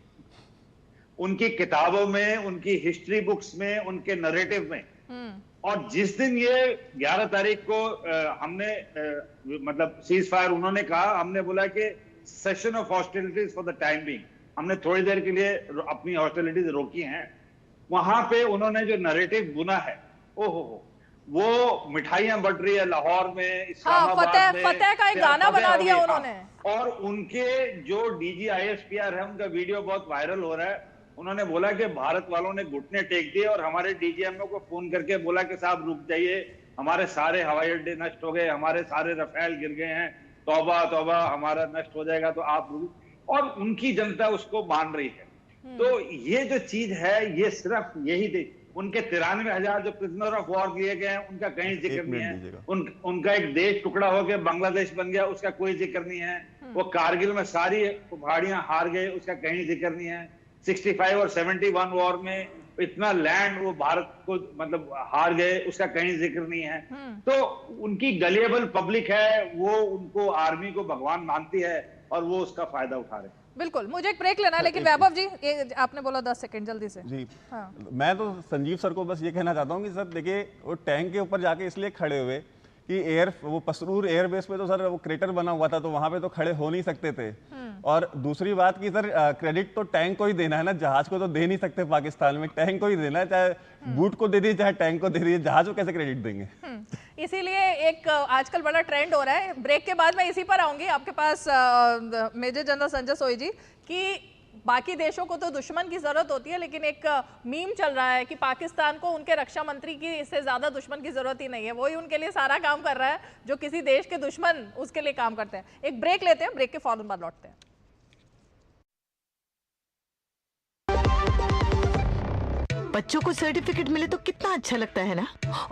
Speaker 7: उनकी किताबों में, उनकी हिस्ट्री बुक्स में, उनके नरेटिव में। और जिस दिन ये 11 तारीख को हमने मतलब सीज फायर उन्होंने कहा, हमने बोला कि session of hostilities for the time being, हमने थोड़ी देर के लिए अपनी हॉस्टिलिटीज रोकी हैं। वहां पे उन्होंने जो नरेटिव बुना है, ओहो वो मिठाइयां बट रही है लाहौर में, इस्लामाबाद में, फतेह का एक गाना बना दिया उन्होंने। और उनके जो DG ISPR है उनका वीडियो बहुत वायरल हो रहा है। उन्होंने बोला कि भारत वालों ने घुटने टेक दिए और हमारे DGMO को फोन करके बोला कि साहब रुक जाइए, हमारे सारे हवाई अड्डे नष्ट हो गए, हमारे सारे रफेल गिर गए हैं, तौबा तौबा हमारा नष्ट हो जाएगा तो आप रुक। और उनकी जनता उसको मान रही है। तो ये जो चीज है ये सिर्फ यही उनके 93,000 जो प्रिजनर ऑफ वॉर दिए गए हैं उनका कहीं जिक्र नहीं है। उनका एक देश टुकड़ा होकर बांग्लादेश बन गया उसका कोई जिक्र नहीं है। वो कारगिल में सारी पहाड़ियां हार गए उसका कहीं जिक्र नहीं है। 65 और 71 वॉर में इतना लैंड वो भारत को मतलब हार गए उसका कहीं जिक्र नहीं है। तो उनकी गलिएबल पब्लिक है, वो उनको आर्मी को भगवान मानती है और वो उसका फायदा उठा रहे हैं।
Speaker 1: बिल्कुल, मुझे एक ब्रेक लेना है, लेकिन वैभव जी आपने बोला 10 सेकंड जल्दी से।
Speaker 8: जी मैं तो संजीव सर को बस ये कहना चाहता हूँ कि सर देखिए वो टैंक के ऊपर जाके इसलिए खड़े हुए कि वो पसरूर एयरबेस पे तो सर वो क्रेटर बना हुआ था तो वहां पे तो खड़े हो नहीं सकते थे। और दूसरी बात कि सर क्रेडिट तो टैंक को ही देना है ना, जहाज को तो दे नहीं सकते पाकिस्तान में, टैंक को ही देना है, चाहे बूट को दे दिए चाहे टैंक को दे दिए, जहाज को कैसे क्रेडिट देंगे।
Speaker 1: इसीलिए एक आजकल बड़ा ट्रेंड हो रहा है। ब्रेक के बाद मैं इसी पर आऊंगी आपके पास मेजर जनरल संजय सोई जी, कि बाकी देशों को तो दुश्मन की जरूरत होती है, लेकिन एक मीम चल रहा है कि पाकिस्तान को उनके रक्षा मंत्री की इससे ज्यादा दुश्मन की जरूरत ही नहीं है, वही उनके लिए सारा काम कर रहा है जो किसी देश के दुश्मन उसके लिए काम करते हैं। एक ब्रेक लेते हैं, ब्रेक के फौरन बाद लौटते हैं।
Speaker 9: बच्चों को सर्टिफिकेट मिले तो कितना अच्छा लगता है ना।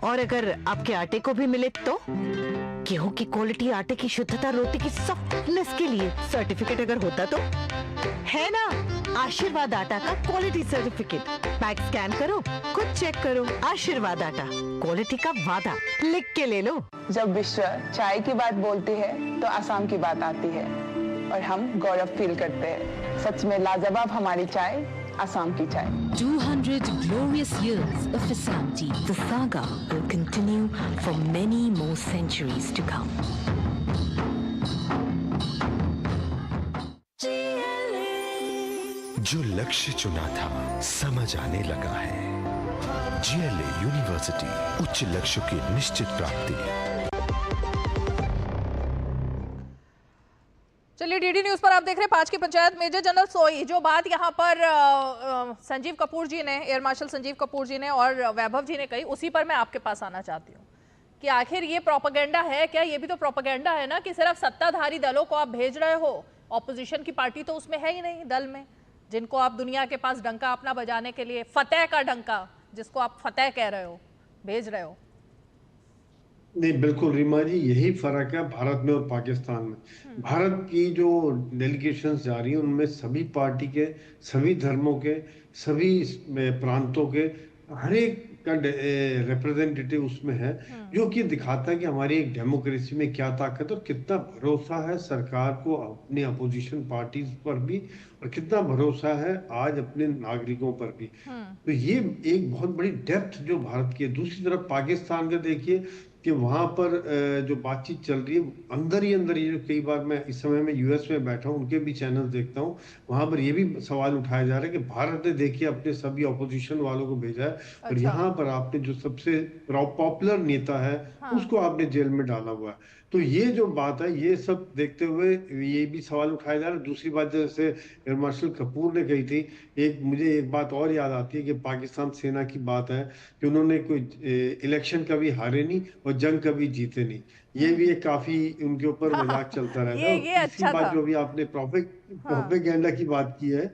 Speaker 9: और अगर आपके आटे को भी मिले तो गेहूं की क्वालिटी, आटे की शुद्धता, रोटी की सॉफ्टनेस के लिए सर्टिफिकेट अगर होता तो है ना। आशीर्वाद आटा का क्वालिटी सर्टिफिकेट, पैक स्कैन करो, खुद चेक करो। आशीर्वाद आटा, क्वालिटी का वादा, लिख के ले लो।
Speaker 10: जब विश्व चाय की बात बोलती है तो आसाम की बात आती है और हम गौरव फील करते हैं। सच में लाजवाब हमारी चाय, Assam की चाय।
Speaker 11: 200 glorious years of Assam tea. The saga will continue for many more centuries to come.
Speaker 12: जो लक्ष्य चुना था समझ आने लगा है। GLA यूनिवर्सिटी, उच्च लक्ष्य की निश्चित प्राप्ति।
Speaker 1: चलिए, डीडी न्यूज पर आप देख रहे हैं 5 की पंचायत। मेजर जनरल सोई, जो बात यहाँ पर संजीव कपूर जी ने, एयर मार्शल संजीव कपूर जी ने और वैभव जी ने कही, उसी पर मैं आपके पास आना चाहती हूँ कि आखिर ये प्रोपेगेंडा है क्या? ये भी तो प्रोपेगेंडा है ना कि सिर्फ सत्ताधारी दलों को आप भेज रहे हो, ऑपोजिशन की पार्टी तो उसमें है ही नहीं दल में, जिनको आप दुनिया के पास डंका अपना बजाने के लिए, फतेह का डंका जिसको आप फतेह कह रहे हो, भेज रहे हो।
Speaker 5: नहीं, बिल्कुल रीमा जी, यही फर्क है भारत में और पाकिस्तान में। भारत की जो डेलीगेशंस जा रही हैं उनमें सभी पार्टी के, सभी धर्मों के, सभी प्रांतों के हर एक का रिप्रेजेंटेटिव उसमें है, जो कि दिखाता है कि हमारी एक डेमोक्रेसी में क्या ताकत और कितना भरोसा है सरकार को अपनी अपोजिशन पार्टीज पर भी, और कितना भरोसा है आज अपने नागरिकों पर भी। तो ये एक बहुत बड़ी डेप्थ जो भारत की है। दूसरी तरफ पाकिस्तान का देखिए कि वहां पर जो बातचीत चल रही है अंदर ही जो कई बार मैं इस समय में यूएस में बैठा हूँ, उनके भी चैनल देखता हूँ, वहां पर ये भी सवाल उठाया जा रहा है कि भारत ने देखिए अपने सभी ऑपोजिशन वालों को भेजा है, और यहाँ पर आपने जो सबसे पॉपुलर नेता है उसको आपने जेल में डाला हुआ है। तो ये जो बात है, ये सब देखते हुए ये भी सवाल उठाया जा रहा है। दूसरी बात, जैसे एयर मार्शल कपूर ने कही थी, मुझे एक बात और याद आती है कि पाकिस्तान सेना की बात है कि उन्होंने कोई इलेक्शन कभी हारे नहीं और जंग कभी जीते नहीं। ये भी एक काफी उनके ऊपर मजाक चलता रहता है।
Speaker 1: ये अच्छा
Speaker 5: बात जो भी आपने प्रोपेगेंडा की बात की है,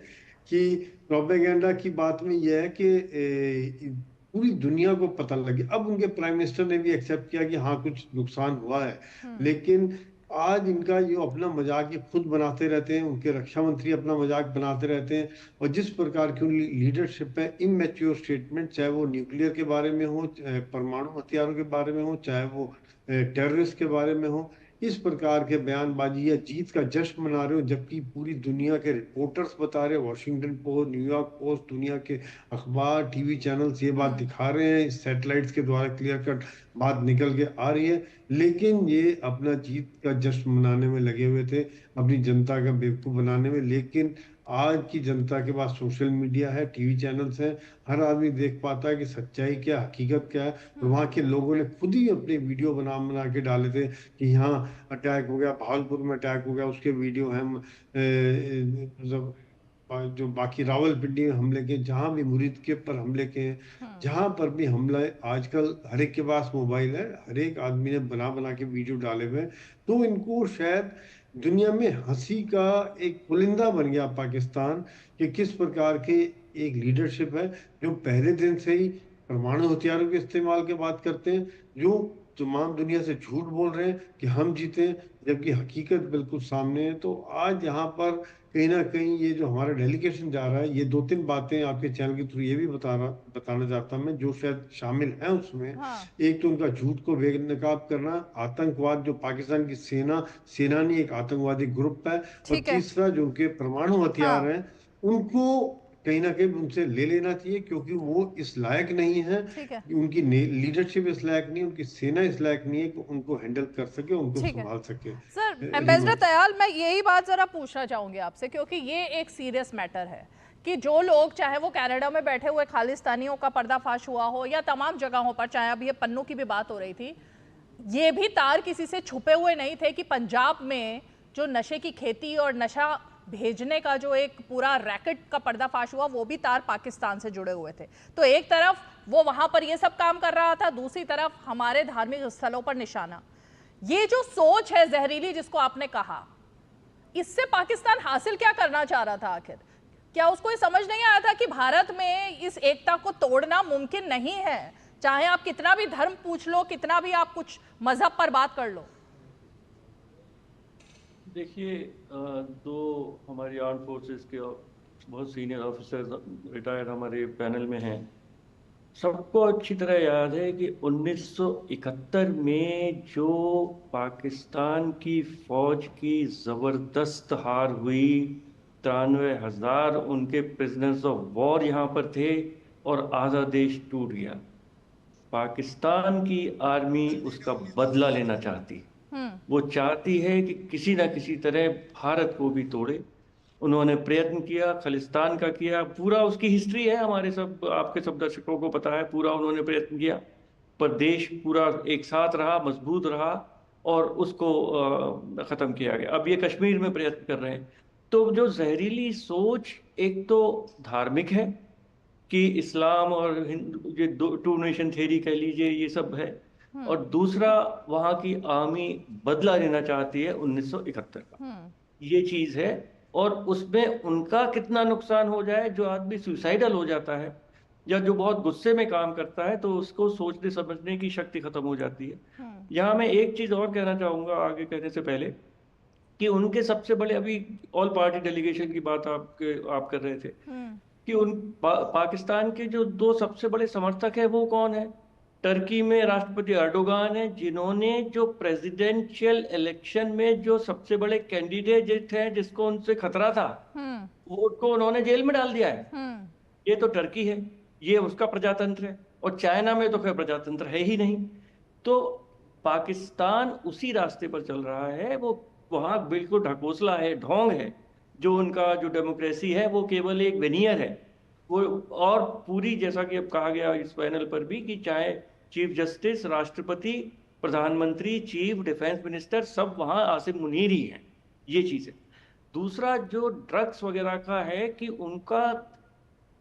Speaker 5: कि प्रोपेगेंडा की बात में यह है कि पूरी दुनिया को पता लगे। अब उनके प्राइम मिनिस्टर ने भी एक्सेप्ट किया कि हाँ कुछ नुकसान हुआ है, लेकिन आज इनका ये अपना मजाक ये खुद बनाते रहते हैं, उनके रक्षा मंत्री अपना मजाक बनाते रहते हैं, और जिस प्रकार की उनकी लीडरशिप है, इमैच्योर स्टेटमेंट, चाहे वो न्यूक्लियर के बारे में हो, चाहे परमाणु हथियारों के बारे में हो, चाहे वो टेररिस्ट के बारे में हो, इस प्रकार के बयानबाजी या जीत का जश्न मना रहे हो, जबकि पूरी दुनिया के रिपोर्टर्स बता रहे हैं, वॉशिंगटन पोस्ट, न्यूयॉर्क पोस्ट, दुनिया के अखबार, टीवी चैनल्स ये बात दिखा रहे हैं, सैटेलाइट्स के द्वारा क्लियर कट बात निकल के आ रही है, लेकिन ये अपना जीत का जश्न मनाने में लगे हुए थे, अपनी जनता का बेवकूफ बनाने में। लेकिन आज की जनता के पास सोशल मीडिया है, टीवी चैनल्स हैं, हर आदमी देख पाता है कि सच्चाई क्या, हकीकत क्या है। तो वहाँ के लोगों ने खुद ही अपने वीडियो बना के डाले थे कि यहाँ अटैक हो गया, भागलपुर में अटैक हो गया, उसके वीडियो हैं, मतलब जो बाकी रावलपिंडी में हमले के, जहाँ भी मुरीद के पर हमले के हैं, जहाँ पर भी हमला, आजकल हर एक के पास मोबाइल है, हर एक आदमी ने बना के वीडियो डाले हुए। तो इनको शायद दुनिया में हंसी का एक पुलिंदा बन गया पाकिस्तान, कि किस प्रकार के एक लीडरशिप है जो पहले दिन से ही परमाणु हथियारों के इस्तेमाल की बात करते हैं, जो तमाम दुनिया से झूठ बोल रहे हैं कि हम जीते, जबकि हकीकत बिल्कुल सामने है। तो आज यहाँ पर कहीं ना कहीं ये जो हमारा डेलीगेशन जा रहा है, ये 2-3 बातें आपके चैनल के थ्रू ये भी बताना चाहता मैं, जो शायद शामिल है उसमें। एक तो उनका झूठ को बेनकाब करना, आतंकवाद जो पाकिस्तान की सेना नहीं, एक आतंकवादी ग्रुप है, और तीसरा जो उनके परमाणु हथियार हैं उनको कहीं ना कहीं उनसे ले लेना चाहिए, क्योंकि वो इस लायक नहीं है, उनकी लीडरशिप इस लायक नहीं, उनकी सेना इस लायक नहीं है कि उनको हैंडल कर सके, उनको संभाल सके।
Speaker 1: सर एम्बेसडर तयाल, मैं यही बात जरा पूछना चाहूंगी आपसे, क्योंकि ये एक सीरियस मैटर है कि जो लोग, चाहे वो कनाडा में बैठे हुए खालिस्तानियों का पर्दाफाश हुआ हो या तमाम जगहों पर, चाहे अभी ये पन्नू की भी बात हो रही थी, ये भी तार किसी से छुपे हुए नहीं थे कि पंजाब में जो नशे की खेती और नशा भेजने का जो एक पूरा रैकेट का पर्दाफाश हुआ, वो भी तार पाकिस्तान से जुड़े हुए थे। तो एक तरफ वो वहां पर ये सब काम कर रहा था, दूसरी तरफ हमारे धार्मिक स्थलों पर निशाना। ये जो सोच है जहरीली जिसको आपने कहा, इससे पाकिस्तान हासिल क्या करना चाह रहा था आखिर? क्या उसको ये समझ नहीं आया था कि भारत में इस एकता को तोड़ना मुमकिन नहीं है, चाहे आप कितना भी धर्म पूछ लो, कितना भी आप कुछ मजहब पर बात कर लो?
Speaker 6: देखिए, दो हमारी आर्म फोर्सेस के बहुत सीनियर ऑफिसर्स रिटायर्ड हमारे पैनल में हैं। सबको अच्छी तरह याद है कि 1971 में जो पाकिस्तान की फौज की ज़बरदस्त हार हुई, 93,000 उनके प्रिजनर्स ऑफ वॉर यहाँ पर थे और आधा देश टूट गया। पाकिस्तान की आर्मी उसका बदला लेना चाहती, वो चाहती है कि किसी ना किसी तरह भारत को भी तोड़े उन्होंने प्रयत्न किया, खालिस्तान का किया, पूरा उसकी हिस्ट्री है, हमारे सब आपके सब दर्शकों को पता है, पूरा उन्होंने प्रयत्न किया, पर देश पूरा एक साथ रहा, मजबूत रहा और उसको ख़त्म किया गया। अब ये कश्मीर में प्रयत्न कर रहे हैं। तो जो जहरीली सोच एक तो धार्मिक है कि इस्लाम और हिंदू, ये टू नेशन थ्योरी कह लीजिए, ये सब है, और दूसरा वहाँ की आर्मी बदला लेना चाहती है 1971 का, ये चीज़ है। और उसमें उनका कितना नुकसान हो जाए, जो आदमी सुसाइडल हो जाता है या जो बहुत गुस्से में काम करता है, तो उसको सोचने समझने की शक्ति खत्म हो जाती है। यहाँ मैं एक चीज़ और कहना चाहूँगा आगे कहने से पहले, कि उनके सबसे बड़े, अभी ऑल पार्टी डेलीगेशन की बात आप कर रहे थे, कि पाकिस्तान के जो दो सबसे बड़े समर्थक है वो कौन है? टर्की में राष्ट्रपति एर्डोगान है, जिन्होंने जो प्रेसिडेंशियल इलेक्शन में जो सबसे बड़े कैंडिडेट हैं जिसको उनसे खतरा था, वो उसको उन्होंने जेल में डाल दिया है। ये तो टर्की है, ये उसका प्रजातंत्र है, और चाइना में तो खैर प्रजातंत्र है ही नहीं। तो पाकिस्तान उसी रास्ते पर चल रहा है, वो वहाँ बिल्कुल ढकोसला है, ढोंग है। जो उनका जो डेमोक्रेसी है वो केवल एक वेनियर है वो, और पूरी, जैसा कि अब कहा गया इस पैनल पर भी, कि चाहे चीफ जस्टिस, राष्ट्रपति, प्रधानमंत्री, चीफ डिफेंस मिनिस्टर, सब वहाँ आसिम मुनीर ही हैं। ये चीज़ है। दूसरा जो ड्रग्स वगैरह का है, कि उनका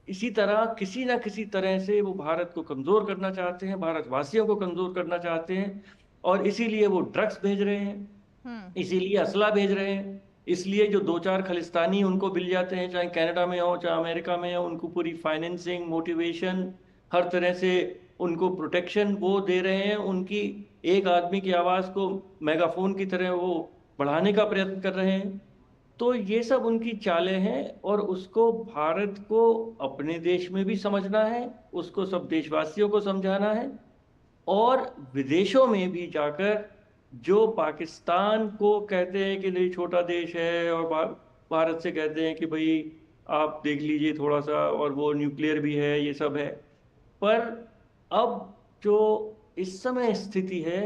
Speaker 6: इसी तरह किसी ना किसी तरह से वो भारत को कमज़ोर करना चाहते हैं, भारतवासियों को कमज़ोर करना चाहते हैं, और इसीलिए वो ड्रग्स भेज रहे हैं, इसीलिए असला भेज रहे हैं, इसलिए जो 2-4 खालिस्तानी उनको मिल जाते हैं, चाहे कनाडा में हो चाहे अमेरिका में हो, उनको पूरी फाइनेंसिंग, मोटिवेशन, हर तरह से उनको प्रोटेक्शन वो दे रहे हैं। उनकी एक आदमी की आवाज़ को मेगाफोन की तरह वो बढ़ाने का प्रयत्न कर रहे हैं। तो ये सब उनकी चालें हैं, और उसको भारत को अपने देश में भी समझना है, उसको सब देशवासियों को समझाना है, और विदेशों में भी जाकर जो पाकिस्तान को कहते हैं कि नहीं छोटा देश है, और भारत से कहते हैं कि भाई आप देख लीजिए थोड़ा सा, और वो न्यूक्लियर भी है, ये सब है, पर अब जो इस समय स्थिति है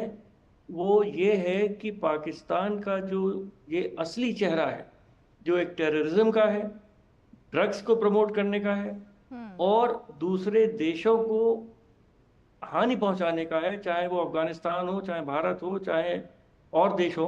Speaker 6: वो ये है कि पाकिस्तान का जो ये असली चेहरा है, जो एक टेररिज्म का है, ड्रग्स को प्रमोट करने का है, और दूसरे देशों को हानि पहुंचाने का है, चाहे वो अफगानिस्तान हो, चाहे भारत हो, चाहे और देश हो,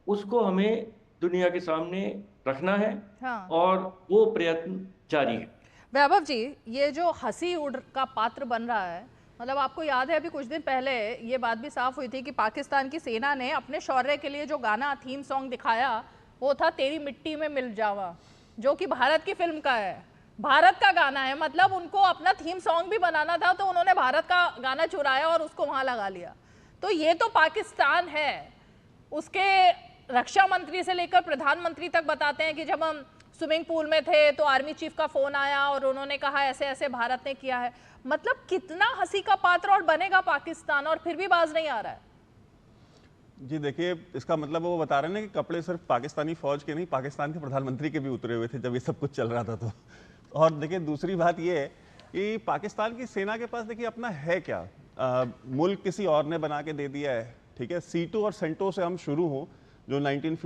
Speaker 6: उसको हमें दुनिया के सामने रखना है। हाँ। और वो प्रयत्न जारी है।
Speaker 1: वैभव जी, ये जो हंसी उड़ का पात्र बन रहा है, मतलब आपको याद है अभी कुछ दिन पहले ये बात भी साफ हुई थी कि पाकिस्तान की सेना ने अपने शौर्य के लिए जो गाना, थीम सॉन्ग दिखाया, वो था तेरी मिट्टी में मिल जावा, जो कि भारत की फिल्म का है, भारत का गाना है। मतलब उनको अपना थीम सॉन्ग भी बनाना था, तो उन्होंने भारत का गाना चुराया और उसको वहां लगा लिया। तो ये तो पाकिस्तान है। उसके रक्षा मंत्री से लेकर प्रधानमंत्री तक बताते हैं कि जब हम स्विमिंग पूल में थे तो आर्मी चीफ का फोन आया और उन्होंने कहा ऐसे ऐसे भारत ने किया है। मतलब कितना हंसी का पात्र और बनेगा पाकिस्तान, और फिर भी बाज नहीं आ रहा है।
Speaker 8: जी देखिए, इसका मतलब वो बता रहे हैं कि कपड़े सिर्फ पाकिस्तानी फौज के नहीं, पाकिस्तान के प्रधानमंत्री के भी उतरे हुए थे जब ये सब कुछ चल रहा था। तो और देखिए दूसरी बात ये है कि पाकिस्तान की सेना के पास देखिए अपना है क्या, मुल्क किसी और ने बना के दे दिया है। ठीक है, C2 और सेंटो से हम शुरू हों, जो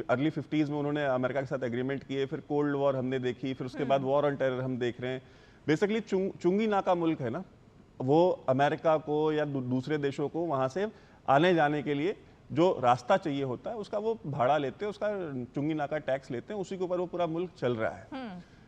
Speaker 8: अर्ली 50s में उन्होंने अमेरिका के साथ एग्रीमेंट किए, फिर कोल्ड वॉर हमने देखी, फिर उसके बाद वॉर ऑन टेरर हम देख रहे हैं। बेसिकली चुंगी नाका मुल्क है ना, वो अमेरिका को या दूसरे देशों को वहाँ से आने जाने के लिए जो रास्ता चाहिए होता है उसका वो भाड़ा लेते हैं, उसका चुंगी नाका टैक्स लेते हैं, उसी के ऊपर वो पूरा मुल्क चल रहा है।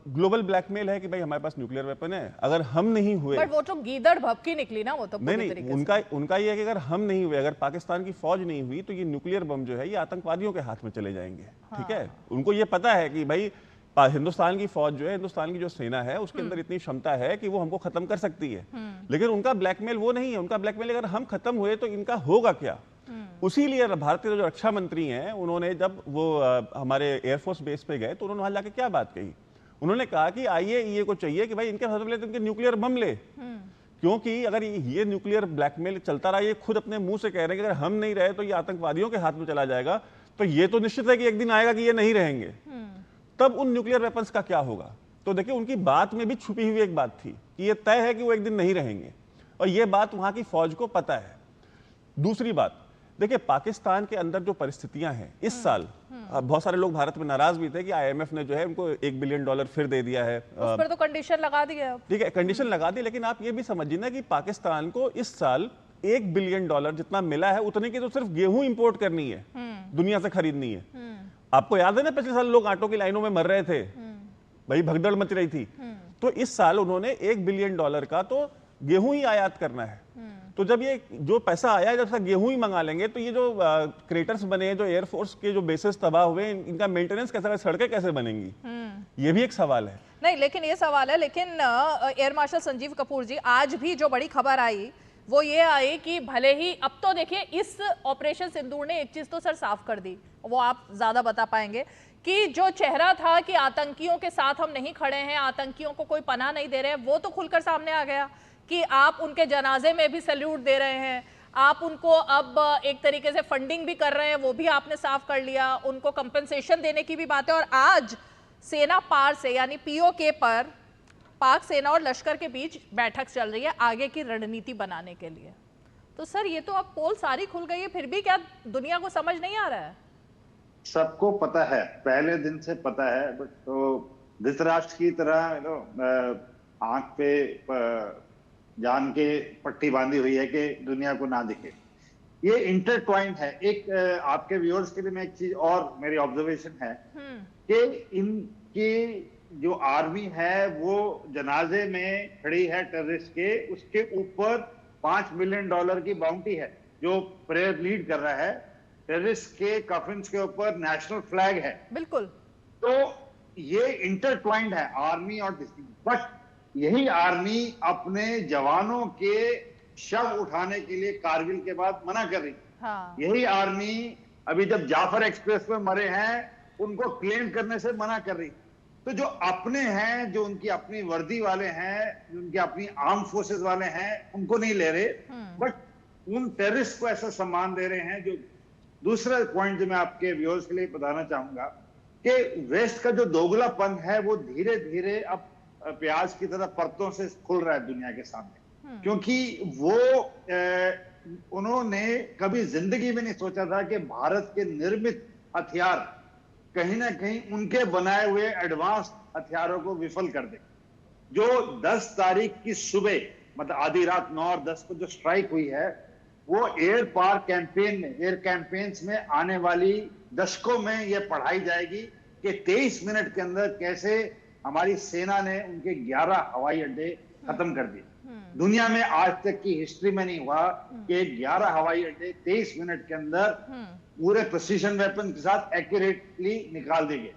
Speaker 8: ग्लोबल ब्लैकमेल है कि भाई हमारे पास न्यूक्लियर वेपन है, अगर हम नहीं हुए,
Speaker 1: बट वो तो गीदड़ भभकी निकली ना, वो तो
Speaker 8: नहीं, उनका ये है कि अगर हम नहीं हुए, अगर पाकिस्तान की फौज नहीं हुई, तो ये न्यूक्लियर बम जो है ये आतंकवादियों के हाथ में चले जाएंगे। हाँ। ठीक है, उनको ये पता है कि भाई हिंदुस्तान की फौज जो है, हिंदुस्तान की जो सेना है, उसके अंदर इतनी क्षमता है कि वो हमको खत्म कर सकती है। लेकिन उनका ब्लैकमेल वो नहीं है। उनका ब्लैकमेल अगर हम खत्म हुए तो इनका होगा क्या। उसी लिए भारत के जो रक्षा मंत्री हैं, उन्होंने जब वो हमारे एयरफोर्स बेस पे गए तो उन्होंने वहां जाके क्या बात कही, उन्होंने कहा कि IAEA को चाहिए कि भाई इनके सबसे पहले तो इनके न्यूक्लियर बम ले, क्योंकि अगर ये न्यूक्लियर ब्लैकमेल चलता रहा, ये खुद अपने मुंह से कह रहे हैं कि अगर हम नहीं रहे तो ये आतंकवादियों के हाथ में चला जाएगा, तो ये तो निश्चित है कि एक दिन आएगा कि ये नहीं रहेंगे, तब उन न्यूक्लियर वेपन्स का क्या होगा। तो देखिए उनकी बात में भी छुपी हुई एक बात थी कि ये तय है कि वो एक दिन नहीं रहेंगे, और ये बात वहां की फौज को पता है। दूसरी बात, देखिए, पाकिस्तान के अंदर जो परिस्थितियां हैं इस साल, बहुत सारे लोग भारत में नाराज भी थे कि आईएमएफ ने जो है उनको $1 बिलियन फिर दे दिया है।
Speaker 1: उस पर तो कंडीशन लगा दी है।
Speaker 8: ठीक है, कंडीशन लगा दी, लेकिन आप ये भी समझिए ना कि पाकिस्तान को इस साल $1 बिलियन जितना मिला है, उतने की तो सिर्फ गेहूं इंपोर्ट करनी है, दुनिया से खरीदनी है। आपको याद है ना, पिछले साल लोग आटो की लाइनों में मर रहे थे, भाई भगदड़ मच रही थी। तो इस साल उन्होंने $1 बिलियन का तो गेहूं ही आयात करना है। तो जब ये जो पैसा आया, जब तक गेहूं ही मंगा लेंगे, तो ये जो क्रेटर्स बने, जो एयरफोर्स के जो बेसेस तबाह हुए, इनका मेंटेनेंस कैसे होगा, सड़कें कैसे बनेंगी, ये भी एक सवाल है।
Speaker 1: नहीं, लेकिन ये सवाल है, लेकिन एयर मार्शल संजीव कपूर जी, आज भी जो बड़ी खबर आई वो ये आई कि भले ही अब तो देखिए इस ऑपरेशन सिंदूर ने एक चीज तो सर साफ कर दी, वो आप ज्यादा बता पाएंगे, कि जो चेहरा था कि आतंकियों के साथ हम नहीं खड़े हैं, आतंकियों को कोई पनाह नहीं दे रहे हैं, वो तो खुलकर सामने आ गया कि आप उनके जनाजे में भी सैल्यूट दे रहे हैं, आप उनको अब एक तरीके से फंडिंग भी कर रहे हैं, वो भी आपने साफ कर लिया, उनको कंपनसेशन देने की भी बात है। और आज सेना पार से यानी पीओके पर पाक सेना और लश्कर के बीच बैठक चल रही है आगे की रणनीति बनाने के लिए। तो सर ये तो अब पोल सारी खुल गई है, फिर भी क्या दुनिया को समझ नहीं आ रहा है?
Speaker 7: सबको पता है, पहले दिन से पता है, बट तो धृतराष्ट्र की तरह आंख पे जान के पट्टी बांधी हुई है कि दुनिया को ना दिखे। ये इंटरट्वाइंड है। एक आपके व्यूअर्स के लिए मैं एक चीज और, मेरी ऑब्जर्वेशन है कि इनकी जो आर्मी है वो जनाजे में खड़ी है टेररिस्ट के, उसके ऊपर $5 मिलियन की बाउंटी है जो प्रेयर लीड कर रहा है, टेररिस्ट के कफिन्स के ऊपर नेशनल फ्लैग है।
Speaker 1: बिल्कुल।
Speaker 7: तो ये इंटरट्वाइंड है आर्मी और डिस्ट्रिक्ट। बट यही आर्मी अपने जवानों के शव उठाने के लिए कारगिल के बाद मना कर रही।
Speaker 1: हाँ।
Speaker 7: यही आर्मी अभी जब जाफर एक्सप्रेस में मरे हैं उनको क्लेम करने से मना कर रही। तो जो अपने हैं, जो उनकी अपनी वर्दी वाले हैं, जो उनकी अपनी आर्म फोर्सेस वाले हैं, उनको नहीं ले रहे, बट उन टेररिस्ट को ऐसा सम्मान दे रहे हैं। जो दूसरा पॉइंट जो मैं आपके व्यूअर्स के लिए बताना चाहूंगा कि वेस्ट का जो दोगलापन है वो धीरे धीरे अब प्याज की तरह परतों से खुल रहा है दुनिया के सामने, क्योंकि वो उन्होंने कभी जिंदगी में नहीं सोचा था कि भारत के निर्मित हथियार कहीं ना कहीं उनके बनाए हुए एडवांस हथियारों को विफल कर दे। जो 10 तारीख की सुबह, मतलब आधी रात 9 और 10 को जो स्ट्राइक हुई है, वो एयर पार कैंपेन में, एयर कैंपेन्स में आने वाली दशकों में यह पढ़ाई जाएगी कि 23 मिनट के अंदर कैसे हमारी सेना ने उनके 11 हवाई अड्डे खत्म कर दिए। दुनिया में आज तक की हिस्ट्री में नहीं हुआ कि 11 हवाई अड्डे 23 मिनट के अंदर पूरे प्रिसीजन वेपन के साथ एक्यूरेटली निकाल दिए गए।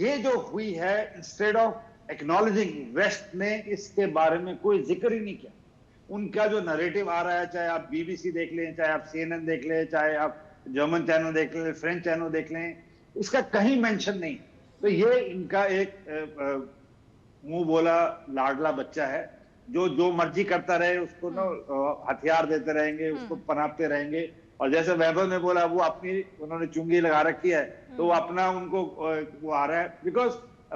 Speaker 7: ये जो हुई है, इंस्टेड ऑफ एक्नॉलेजिंग, वेस्ट ने इसके बारे में कोई जिक्र ही नहीं किया। उनका जो नरेटिव आ रहा है, चाहे आप BBC देख लें, चाहे आप CNN देख लें, चाहे आप जर्मन चैनल देख लें, फ्रेंच चैनल देख लें, इसका कहीं मेंशन नहीं। तो ये इनका एक मुंह बोला लाडला बच्चा है जो मर्जी करता रहे, उसको ना हथियार देते रहेंगे, उसको पनापते रहेंगे। और जैसे वैभव ने बोला, वो अपनी उन्होंने चुंगी लगा रखी है, तो वो अपना उनको वो आ रहा है, because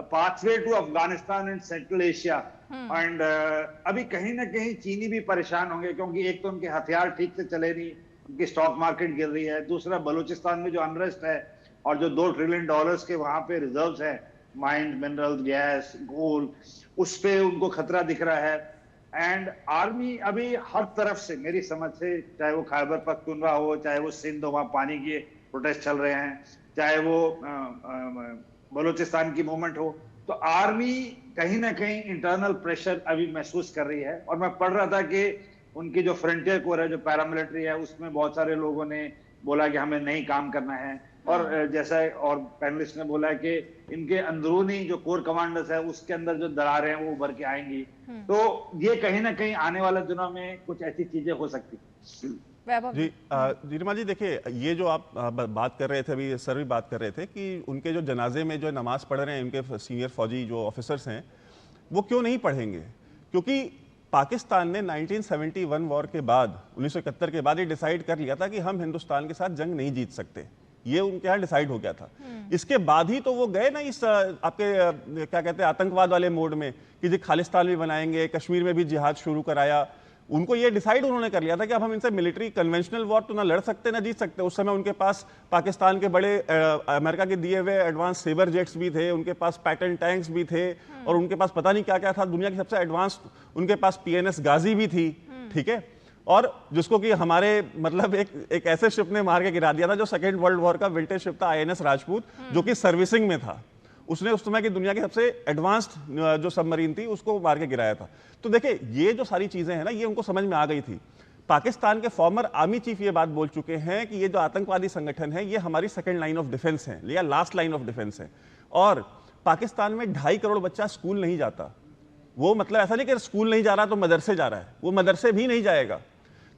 Speaker 7: pathway to Afghanistan and Central Asia. And अभी कहीं ना कहीं चीनी भी परेशान होंगे, क्योंकि एक तो उनके हथियार ठीक से चले नहीं, उनकी स्टॉक मार्केट गिर रही है, दूसरा बलूचिस्तान में जो अनरेस्ट है और जो $2 ट्रिलियन के वहां पे रिजर्व्स हैं, माइंड, मिनरल्स, गैस, गोल्ड, उस पे उनको खतरा दिख रहा है। एंड आर्मी अभी हर तरफ से, मेरी समझ से, चाहे वो खैबर पख्तूनख्वा हो, चाहे वो सिंध हो, वहां पानी के प्रोटेस्ट चल रहे हैं, चाहे वो बलूचिस्तान की मूवमेंट हो, तो आर्मी कहीं ना कहीं इंटरनल प्रेशर अभी महसूस कर रही है। और मैं पढ़ रहा था कि उनकी जो फ्रंटियर कोर है, जो पैरामिलिट्री है, उसमें बहुत सारे लोगों ने बोला कि हमें नहीं काम करना है। और जैसा और पैनलिस्ट ने बोला कि इनके अंदरूनी जो कोर कमांडर्स है, उसके अंदर जो दरारें हैं वो उभर के आएंगी। तो ये कहीं ना कहीं आने वाले दिनों में कुछ ऐसी चीजें हो सकती।
Speaker 8: जी रीमा जी, देखिए ये जो आप बात कर रहे थे, अभी सर भी बात कर रहे थे कि उनके जो जनाजे में जो नमाज पढ़ रहे हैं उनके सीनियर फौजी जो ऑफिसर्स हैं, वो क्यों नहीं पढ़ेंगे? क्योंकि पाकिस्तान ने 1971 वॉर के बाद, 1971 के बाद ये डिसाइड कर लिया था कि हम हिंदुस्तान के साथ जंग नहीं जीत सकते। ये उनके यहाँ डिसाइड हो गया था। इसके बाद ही तो वो गए ना इस आपके क्या कहते हैं आतंकवाद वाले मोड में कि जी खालिस्तान भी बनाएंगे, कश्मीर में भी जिहाद शुरू कराया। उनको ये डिसाइड उन्होंने कर लिया था कि अब हम इनसे मिलिट्री कन्वेंशनल वॉर तो ना लड़ सकते ना जीत सकते। उस समय उनके पास पाकिस्तान के बड़े अमेरिका के दिए हुए एडवांस सेबर जेट्स भी थे, उनके पास पैटर्न टैंक्स भी थे, और उनके पास पता नहीं क्या क्या था, दुनिया की सबसे एडवांस उनके पास PNS गाजी भी थी, ठीक है। और जिसको कि हमारे मतलब एक ऐसे शिप ने मार के गिरा दिया था जो सेकेंड वर्ल्ड वॉर का विंटेज शिप था, INS राजपूत, जो कि सर्विसिंग में था। उसने उस समय की दुनिया की सबसे एडवांस्ड जो सबमरीन थी उसको मार के गिराया था। तो देखिए ये जो सारी चीजें हैं ना, ये उनको समझ में आ गई थी। पाकिस्तान के फॉर्मर आर्मी चीफ ये बात बोल चुके हैं कि ये जो आतंकवादी संगठन है ये हमारी सेकंड लाइन ऑफ डिफेंस है या लास्ट लाइन ऑफ डिफेंस है। और पाकिस्तान में 2.5 करोड़ बच्चा स्कूल नहीं जाता। वो मतलब ऐसा नहीं कि स्कूल नहीं जा रहा तो मदरसे जा रहा है, वो मदरसे भी नहीं जाएगा।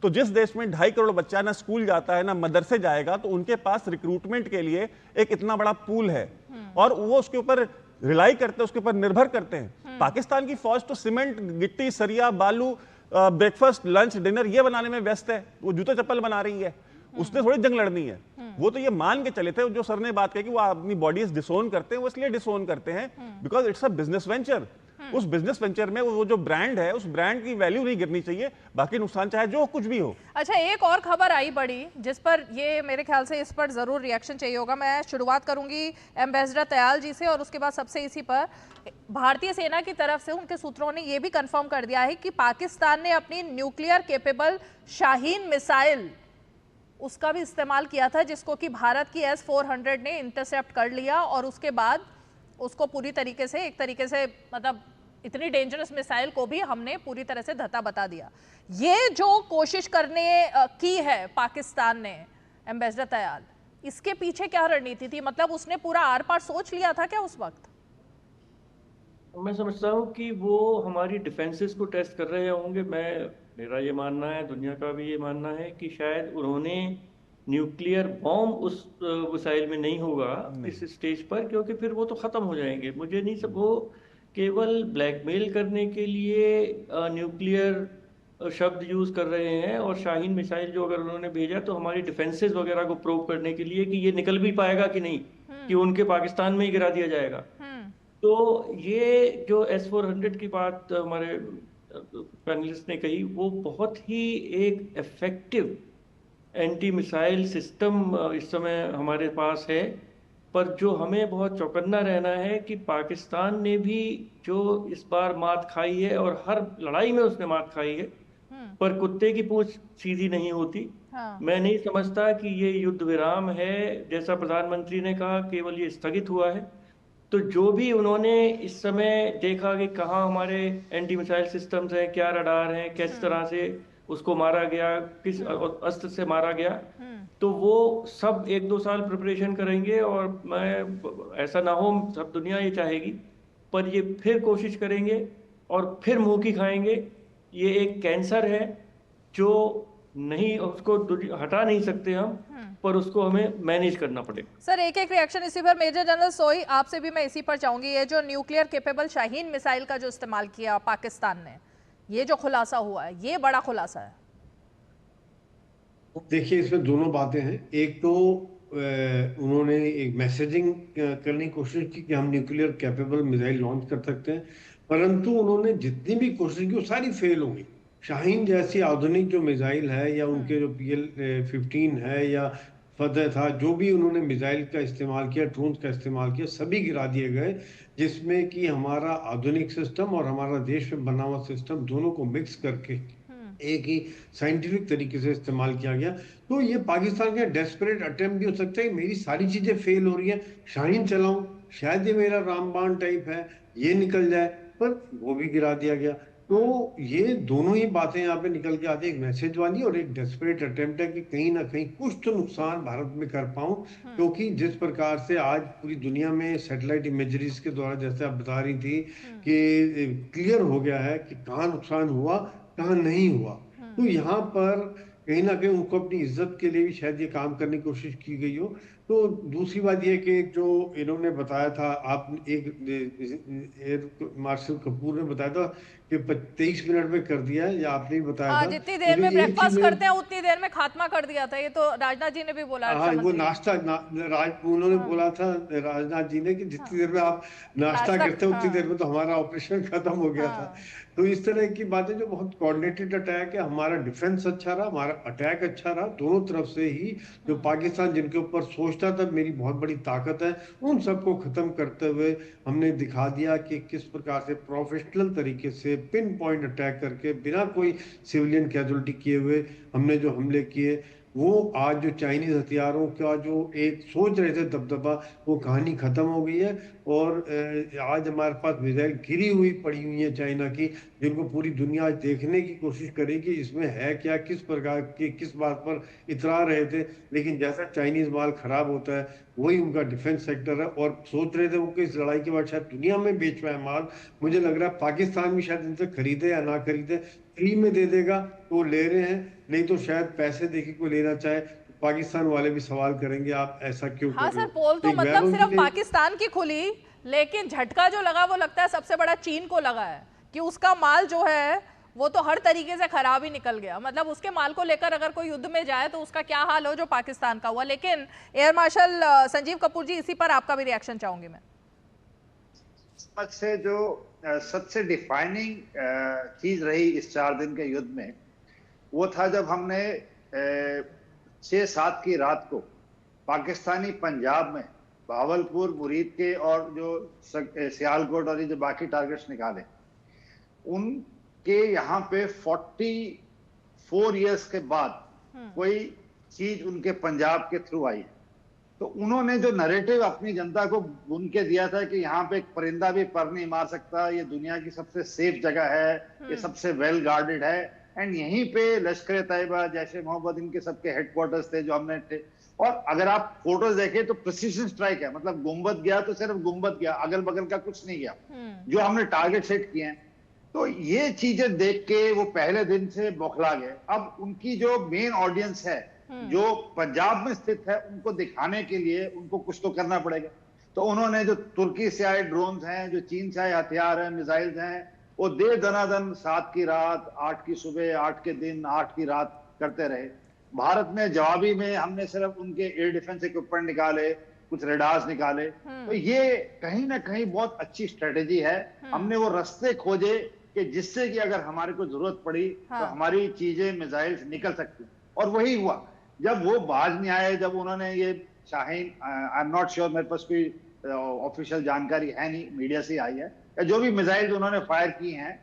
Speaker 8: तो जिस देश में 2.5 करोड़ बच्चा ना स्कूल जाता है ना मदरसे जाएगा, तो उनके पास रिक्रूटमेंट के लिए एक इतना बड़ा पूल है और वो उसके ऊपर रिलाई करते हैं, उसके ऊपर निर्भर करते हैं। पाकिस्तान की फौज तो सीमेंट, गिट्टी, सरिया, बालू, ब्रेकफास्ट, लंच, डिनर ये बनाने में व्यस्त है। वो जूते चप्पल बना रही है, उसने थोड़ी जंग लड़नी है। वो तो ये मान के चले थे, जो सर ने बात कही कि वो अपनी बॉडीज डिसोन करते हैं, वो इसलिए डिसोन करते हैं because it's a business venture. उस बिजनेस वेंचर में वो जो ब्रांड है, उस ब्रांड की वैल्यू नहीं गिरनी चाहिए, बाकी नुकसान चाहे जो कुछ भी हो।
Speaker 1: अच्छा, एक और खबर आई बड़ी, जिस पर ये मेरे ख्याल से इस पर जरूर रिएक्शन चाहिए होगा। मैं शुरुआत करूंगी एम्बेसडर तयाल जी से और उसके बाद सबसे इसी पर भारतीय सेना की तरफ से उनके सूत्रों ने यह भी कंफर्म कर दिया है कि पाकिस्तान ने अपनी न्यूक्लियर केपेबल शाहीन मिसाइल उसका भी इस्तेमाल किया था, जिसको कि भारत की S-400 ने इंटरसेप्ट कर लिया और उसके बाद उसको पूरी तरीके से एक तरीके से मतलब इतनी डेंजरस मिसाइल को भी हमने पूरी तरह से धता बता दिया। ये जो कोशिश करने की है पाकिस्तान ने, एम्बेसडर तयाल, इसके पीछे क्या रणनीति थी? मतलब उसने पूरा आर पार सोच लिया था क्या उस वक्त?
Speaker 6: मैं समझता हूँ कि वो हमारी डिफेंसेस को टेस्ट कर रहे होंगे। मेरा ये मानना है, दुनिया का भी ये मानना है कि शायद उन्होंने न्यूक्लियर बॉम्ब उस मिसाइल में नहीं होगा इस स्टेज पर, क्योंकि फिर वो तो ख़त्म हो जाएंगे। मुझे नहीं सब, वो केवल ब्लैकमेल करने के लिए न्यूक्लियर शब्द यूज़ कर रहे हैं। और शाहीन मिसाइल जो अगर उन्होंने भेजा तो हमारी डिफेंसेस वगैरह को प्रूव करने के लिए कि ये निकल भी पाएगा कि नहीं, कि उनके पाकिस्तान में ही गिरा दिया जाएगा। तो ये जो S-400 की बात हमारे पैनलिस्ट ने कही, वो बहुत ही एक इफेक्टिव एंटी मिसाइल सिस्टम इस समय हमारे पास है। पर जो हमें बहुत चौकन्ना रहना है कि पाकिस्तान ने भी जो इस बार मात खाई है, और हर लड़ाई में उसने मात खाई है, पर कुत्ते की पूंछ सीधी नहीं होती। मैं नहीं समझता कि ये युद्ध विराम है, जैसा प्रधानमंत्री ने कहा, केवल ये स्थगित हुआ है। तो जो भी उन्होंने इस समय देखा कि कहाँ हमारे एंटी मिसाइल सिस्टम्स हैं, क्या रडार हैं, किस तरह से उसको मारा गया, किस अस्त्र से मारा गया, तो वो सब 1-2 साल प्रिपरेशन करेंगे। और मैं ऐसा ना हो, सब दुनिया ये चाहेगी, पर ये फिर कोशिश करेंगे और फिर मुंह की खाएंगे। ये एक कैंसर है जो नहीं, उसको हटा नहीं सकते हम, पर उसको हमें मैनेज करना पड़ेगा।
Speaker 1: सर, एक रिएक्शन इसी पर। मेजर जनरल सोई, आपसे भी मैं इसी पर चाहूंगी। ये जो न्यूक्लियर केपेबल शाहीन मिसाइल का जो इस्तेमाल किया पाकिस्तान ने, ये जो खुलासा हुआ है, ये बड़ा खुलासा है।
Speaker 5: देखिए, इसमें दोनों बातें हैं। एक तो उन्होंने एक मैसेजिंग करने की कोशिश की कि हम न्यूक्लियर कैपेबल मिसाइल लॉन्च कर सकते हैं, परंतु उन्होंने जितनी भी कोशिश की वो सारी फेल हो गई। शाहीन जैसी आधुनिक जो मिसाइल है, या उनके जो PL-15 है या फतह था, जो भी उन्होंने मिसाइल का इस्तेमाल किया, ड्रोन का इस्तेमाल किया, सभी गिरा दिए गए, जिसमें कि हमारा आधुनिक सिस्टम और हमारा देश में बना हुआ सिस्टम दोनों को मिक्स करके एक ही साइंटिफिक तरीके से इस्तेमाल किया गया। तो ये पाकिस्तान का डेस्परेट अटेम्प्ट भी हो सकता है, मेरी सारी चीजें फेल हो रही हैं, शाहीन चलाऊं, शायद ये मेरा रामबाण टाइप है, ये निकल जाए, पर वो भी गिरा दिया गया। तो ये दोनों ही बातें यहाँ पे निकल के आती है, एक मैसेज वाली और एक डेस्परेट अटेम्प्ट है कि कहीं ना कहीं कुछ तो नुकसान भारत में कर पाऊं, क्योंकि जिस प्रकार से आज पूरी दुनिया में सैटेलाइट इमेजरीज के द्वारा, जैसे आप बता रही थी, कि क्लियर हो गया है कि कहाँ नुकसान हुआ, कहाँ नहीं हुआ। तो यहाँ पर कहीं ना कहीं उनको अपनी इज्जत के लिए भी शायद ये काम करने की कोशिश की गई हो। तो दूसरी बात ये कि जो इन्होंने बताया था, आप एक एयर मार्शल कपूर ने बताया था कि 23 मिनट में कर दिया है, या आपने ही बताया था
Speaker 1: जितनी देर में ब्रेकफास्ट करते हैं उतनी देर में खात्मा कर दिया था, ये तो राजनाथ जी ने भी बोला।
Speaker 5: हाँ, वो नाश्ता उन्होंने बोला था राजनाथ जी ने कि जितनी देर में आप नाश्ता करते हैं उतनी देर में तो हमारा ऑपरेशन खत्म हो गया था। तो इस तरह की बातें जो बहुत कोऑर्डिनेटेड अटैक है, हमारा डिफेंस अच्छा रहा, हमारा अटैक अच्छा रहा, दोनों तरफ से ही। जो पाकिस्तान जिनके ऊपर सोचता था मेरी बहुत बड़ी ताकत है, उन सबको खत्म करते हुए हमने दिखा दिया कि किस प्रकार से प्रोफेशनल तरीके से पिन पॉइंट अटैक करके बिना कोई सिविलियन कैजुअलिटी किए हुए हमने जो हमले किए, वो आज जो चाइनीज हथियारों का जो एक सोच रहे थे दबदबा, वो कहानी खत्म हो गई है। और आज हमारे पास मिसाइल गिरी हुई पड़ी हुई है चाइना की, जिनको पूरी दुनिया आज देखने की कोशिश करेगी इसमें है क्या, किस प्रकार की किस बात पर इतरा रहे थे। लेकिन जैसा चाइनीज माल खराब होता है वही उनका डिफेंस सेक्टर है, और सोच रहे थे वो कि इस लड़ाई के बाद शायद दुनिया में बेच पाए माल। मुझे लग रहा है पाकिस्तान भी शायद इनसे खरीदे या ना खरीदे, फ्री में दे देगा तो ले रहे हैं, नहीं तो शायद पैसे देके कोई लेना चाहे तो पाकिस्तान वाले भी सवाल करेंगे आप ऐसा क्यों कर रहे हो।
Speaker 1: हाँ सर, पोल तो मतलब सिर्फ पाकिस्तान की खुली, लेकिन झटका जो लगा वो लगता है सबसे बड़ा चीन को लगा है कि उसका माल जो है वो तो हर तरीके से खराब ही निकल गया। मतलब उसके माल को लेकर अगर कोई युद्ध में जाए तो उसका क्या हाल हो जो पाकिस्तान का हुआ। लेकिन एयर मार्शल संजीव कपूर जी, इसी पर आपका भी रिएक्शन चाहूंगी मैं।
Speaker 7: से जो सबसे डिफाइनिंग चीज रही इस 4 दिन के युद्ध में, वो था जब हमने 6-7 की रात को पाकिस्तानी पंजाब में भावलपुर, मुरीद के और जो सियालकोट और ये जो बाकी टारगेट्स निकाले, उनके यहाँ पे 44 इयर्स के बाद कोई चीज उनके पंजाब के थ्रू आई है। तो उन्होंने जो नैरेटिव अपनी जनता को बुन के दिया था कि यहाँ पे एक परिंदा भी पर नहीं मार सकता, ये दुनिया की सबसे सेफ जगह है, ये सबसे वेल गार्डेड है, एंड यहीं पे लश्कर तैयबा, जैशे मोहम्मद, इनके सबके हेडक्वार्टर्स थे जो हमने। और अगर आप फोटोज देखें तो प्रिसीजन स्ट्राइक है, मतलब गुंबद गया तो सिर्फ गुंबद गया, अगल बगल का कुछ नहीं गया जो हमने टारगेट सेट किए हैं। तो ये चीजें देख के वो पहले दिन से बौखला गए। अब उनकी जो मेन ऑडियंस है जो पंजाब में स्थित है, उनको दिखाने के लिए उनको कुछ तो करना पड़ेगा। तो उन्होंने जो तुर्की से आए ड्रोन्स हैं, जो चीन से आए हथियार हैं, मिसाइल्स हैं, वो दे दनादन 7 की रात, 8 की सुबह, 8 के दिन, 8 की रात करते रहे। भारत में जवाबी में हमने सिर्फ उनके एयर डिफेंस इक्विपमेंट निकाले, कुछ रेडार्स निकाले। तो ये कहीं ना कहीं बहुत अच्छी स्ट्रेटेजी है। हमने वो रास्ते खोजे कि जिससे कि अगर हमारे को जरूरत पड़ी तो हमारी चीजें, मिसाइल्स निकल सकती। और वही हुआ। जब वो बाज नहीं आए, जब उन्होंने ये Shaheen, I am not sure, मेरे पास कोई ऑफिशियल जानकारी है नहीं, मीडिया से आई है, या जो भी मिसाइल उन्होंने फायर की हैं,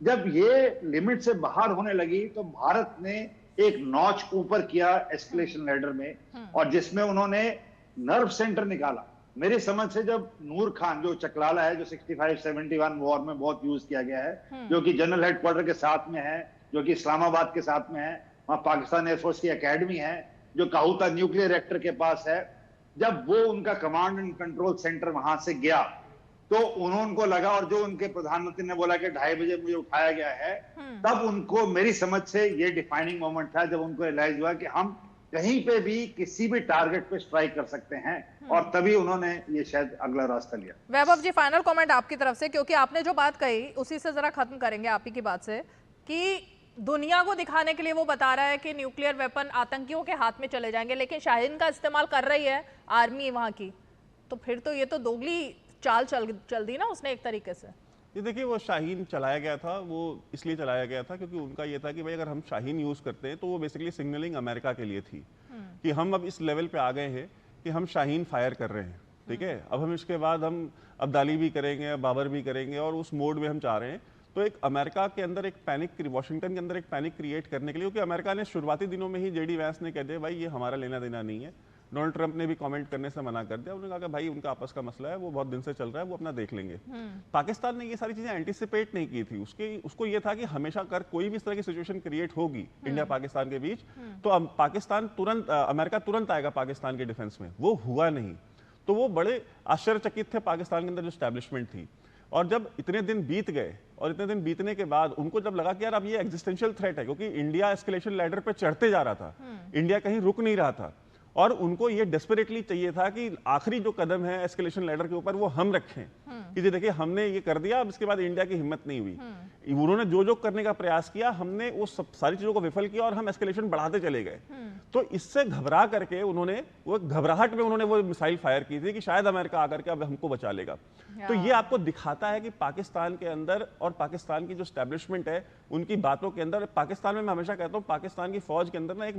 Speaker 7: जब ये लिमिट से बाहर होने लगी तो भारत ने एक नॉच ऊपर किया एस्केलेशन लैडर में, और जिसमें उन्होंने नर्व सेंटर निकाला। मेरी समझ से जब नूर खान, जो चकलाला है, जो 65-71 वॉर में बहुत यूज किया गया है, जो कि जनरल हेडक्वार्टर के साथ में है, जो कि इस्लामाबाद के साथ में है, वहां पाकिस्तान एयरफोर्स की एकेडमी है, जो काहुता न्यूक्लियर रिएक्टर के पास है, जब वो उनका कमांड एंड कंट्रोल सेंटर वहां से गया तो उनको लगा, और जो उनके प्रधानमंत्री ने बोला कि 2:30 बजे मुझे उठाया गया है, तब उनको, मेरी समझ से ये डिफाइनिंग मोमेंट था जब उनको रियलाइज हुआ कि हम कहीं पे भी किसी भी टारगेट पे स्ट्राइक कर सकते हैं, और तभी उन्होंने ये शायद अगला रास्ता लिया।
Speaker 1: वैभव जी, फाइनल कमेंट आपकी तरफ से, क्योंकि आपने जो बात कही उसी से जरा खत्म करेंगे आप ही की बात से, कि दुनिया को दिखाने के लिए वो बता रहा है कि न्यूक्लियर वेपन आतंकियों के हाथ में चले जाएंगे, लेकिन शाहीन का इस्तेमाल कर रही है आर्मी वहां की, तो फिर तो ये तो दोगली चाल चल दी ना उसने एक तरीके से।
Speaker 8: ये देखिए, वो शाहीन चलाया गया था, वो इसलिए चलाया गया था क्योंकि उनका ये था कि भाई अगर हम शाहीन यूज करते हैं तो वो बेसिकली सिग्नलिंग अमेरिका के लिए थी कि हम अब इस लेवल पे आ गए हैं कि हम शाहीन फायर कर रहे हैं, ठीक है। अब हम इसके बाद हम अब्दाली भी करेंगे, बाबर भी करेंगे, और उस मोड में हम चाह रहे हैं। तो एक अमेरिका के अंदर एक पैनिक, वॉशिंगटन के अंदर एक पैनिक क्रिएट करने के लिए, क्योंकि अमेरिका ने शुरुआती दिनों में ही जेडी वैंस ने कह दिया भाई ये हमारा लेना देना नहीं है। डोनाल्ड ट्रंप ने भी कमेंट करने से मना कर दिया, उन्होंने कहा कि भाई उनका आपस का मसला है, वो बहुत दिन से चल रहा है, वो अपना देख लेंगे। पाकिस्तान ने ये सारी चीजें एंटिसिपेट नहीं की थी, उसको ये था कि हमेशा कोई भी इस तरह की सिचुएशन क्रिएट होगी इंडिया पाकिस्तान के बीच तो पाकिस्तान तुरंत, अमेरिका तुरंत आएगा पाकिस्तान के डिफेंस में। वो हुआ नहीं, तो वो बड़े आश्चर्यचकित थे पाकिस्तान के अंदर जो एस्टैब्लिशमेंट थी। और जब इतने दिन बीत गए, और इतने दिन बीतने के बाद उनको जब लगा कि यार अब ये एग्जिस्टेंशियल थ्रेट है, क्योंकि इंडिया एस्केलेशन लैडर पे चढ़ते जा रहा था, इंडिया कहीं रुक नहीं रहा था, और उनको ये डेस्परेटली चाहिए था कि आखिरी जो कदम है एस्केलेशन लैडर के ऊपर वो हम रखें कि जी देखिए हमने ये कर दिया, अब इसके बाद इंडिया की हिम्मत नहीं हुई। उन्होंने जो जो करने का प्रयास किया, हमने वो सब सारी चीजों को विफल किया और हम एस्केलेशन बढ़ाते चले गए। तो इससे घबरा करके उन्होंने वो घबराहट में उन्होंने वो मिसाइल फायर की थी कि शायद अमेरिका आकर के अब हमको बचा लेगा। तो ये आपको दिखाता है कि पाकिस्तान के अंदर और पाकिस्तान की जो स्टैब्लिशमेंट है उनकी बातों के अंदर, पाकिस्तान में मैं हमेशा कहता हूँ पाकिस्तान की फौज के अंदर ना एक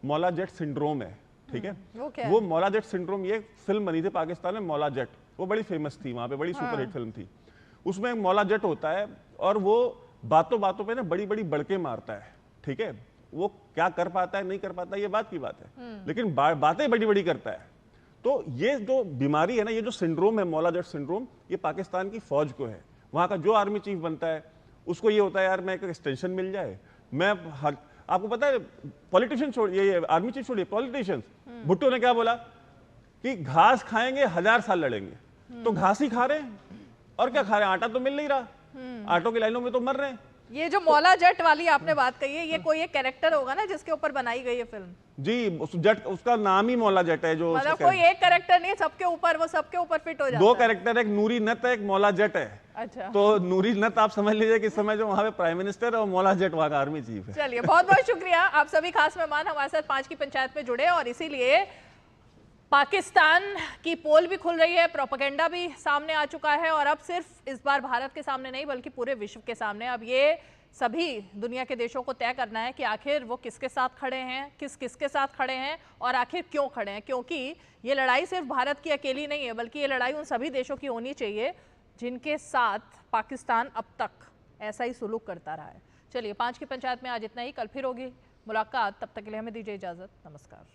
Speaker 8: मौला जेट सिंड्रोम है, ठीक है। वो मौला जेट सिंड्रोम, ये फिल्म बनी थी पाकिस्तान में मौला जेट, वो बड़ी फेमस थी वहां पे, बड़ी सुपरहिट फिल्म थी। उसमें एक मौला जेट होता है और वो बातों बातों पे ना बड़ी बड़ी बड़के मारता है, ठीक है। वो क्या कर पाता है नहीं कर पाता ये बात की बात है, लेकिन बातें बड़ी बड़ी करता है। तो ये जो बीमारी है ना, ये जो सिंड्रोम है मौला जेट सिंड्रोम, ये पाकिस्तान की फौज को है। वहां का जो आर्मी चीफ बनता है उसको ये होता है यार मैं एक एक्सटेंशन मिल जाए, मैं आपको पता है पॉलिटिशियन छोड़िए, ये आर्मी चीफ छोड़िए, पॉलिटिशियंस, भुट्टो ने क्या बोला कि घास खाएंगे 1000 साल लड़ेंगे। तो घास ही खा रहे हैं और क्या खा रहे हैं, आटा तो मिल नहीं रहा, आटों की लाइनों में तो मर रहे हैं।
Speaker 1: ये जो मौला जेट वाली आपने बात कही है, ये कोई एक कैरेक्टर होगा ना जिसके ऊपर बनाई गई है फिल्म?
Speaker 8: जी, उस जेट, उसका नाम ही मौला जेट है। जो
Speaker 1: मतलब कोई एक कैरेक्टर नहीं है, सबके ऊपर, वो सबके ऊपर फिट हो जाता है।
Speaker 8: 2 कैरेक्टर, एक नूरी नत है, एक मौला जेट है।
Speaker 1: अच्छा।
Speaker 8: तो नूरी नत आप समझ लीजिए कि इस समय जो वहां पे प्राइम मिनिस्टर है और मौला जेट वहां का आर्मी चीफ है।
Speaker 1: चलिए, बहुत बहुत शुक्रिया, आप सभी खास मेहमान हमारे साथ 5 की पंचायत में जुड़े, और इसीलिए पाकिस्तान की पोल भी खुल रही है, प्रोपेगेंडा भी सामने आ चुका है, और अब सिर्फ इस बार भारत के सामने नहीं बल्कि पूरे विश्व के सामने अब ये सभी दुनिया के देशों को तय करना है कि आखिर वो किसके साथ खड़े हैं, किसके साथ खड़े हैं, और आखिर क्यों खड़े हैं। क्योंकि ये लड़ाई सिर्फ भारत की अकेली नहीं है, बल्कि ये लड़ाई उन सभी देशों की होनी चाहिए जिनके साथ पाकिस्तान अब तक ऐसा ही सुलूक करता रहा है। चलिए, 5 की पंचायत में आज इतना ही, कल फिर होगी मुलाकात, तब तक के लिए हमें दीजिए इजाजत, नमस्कार।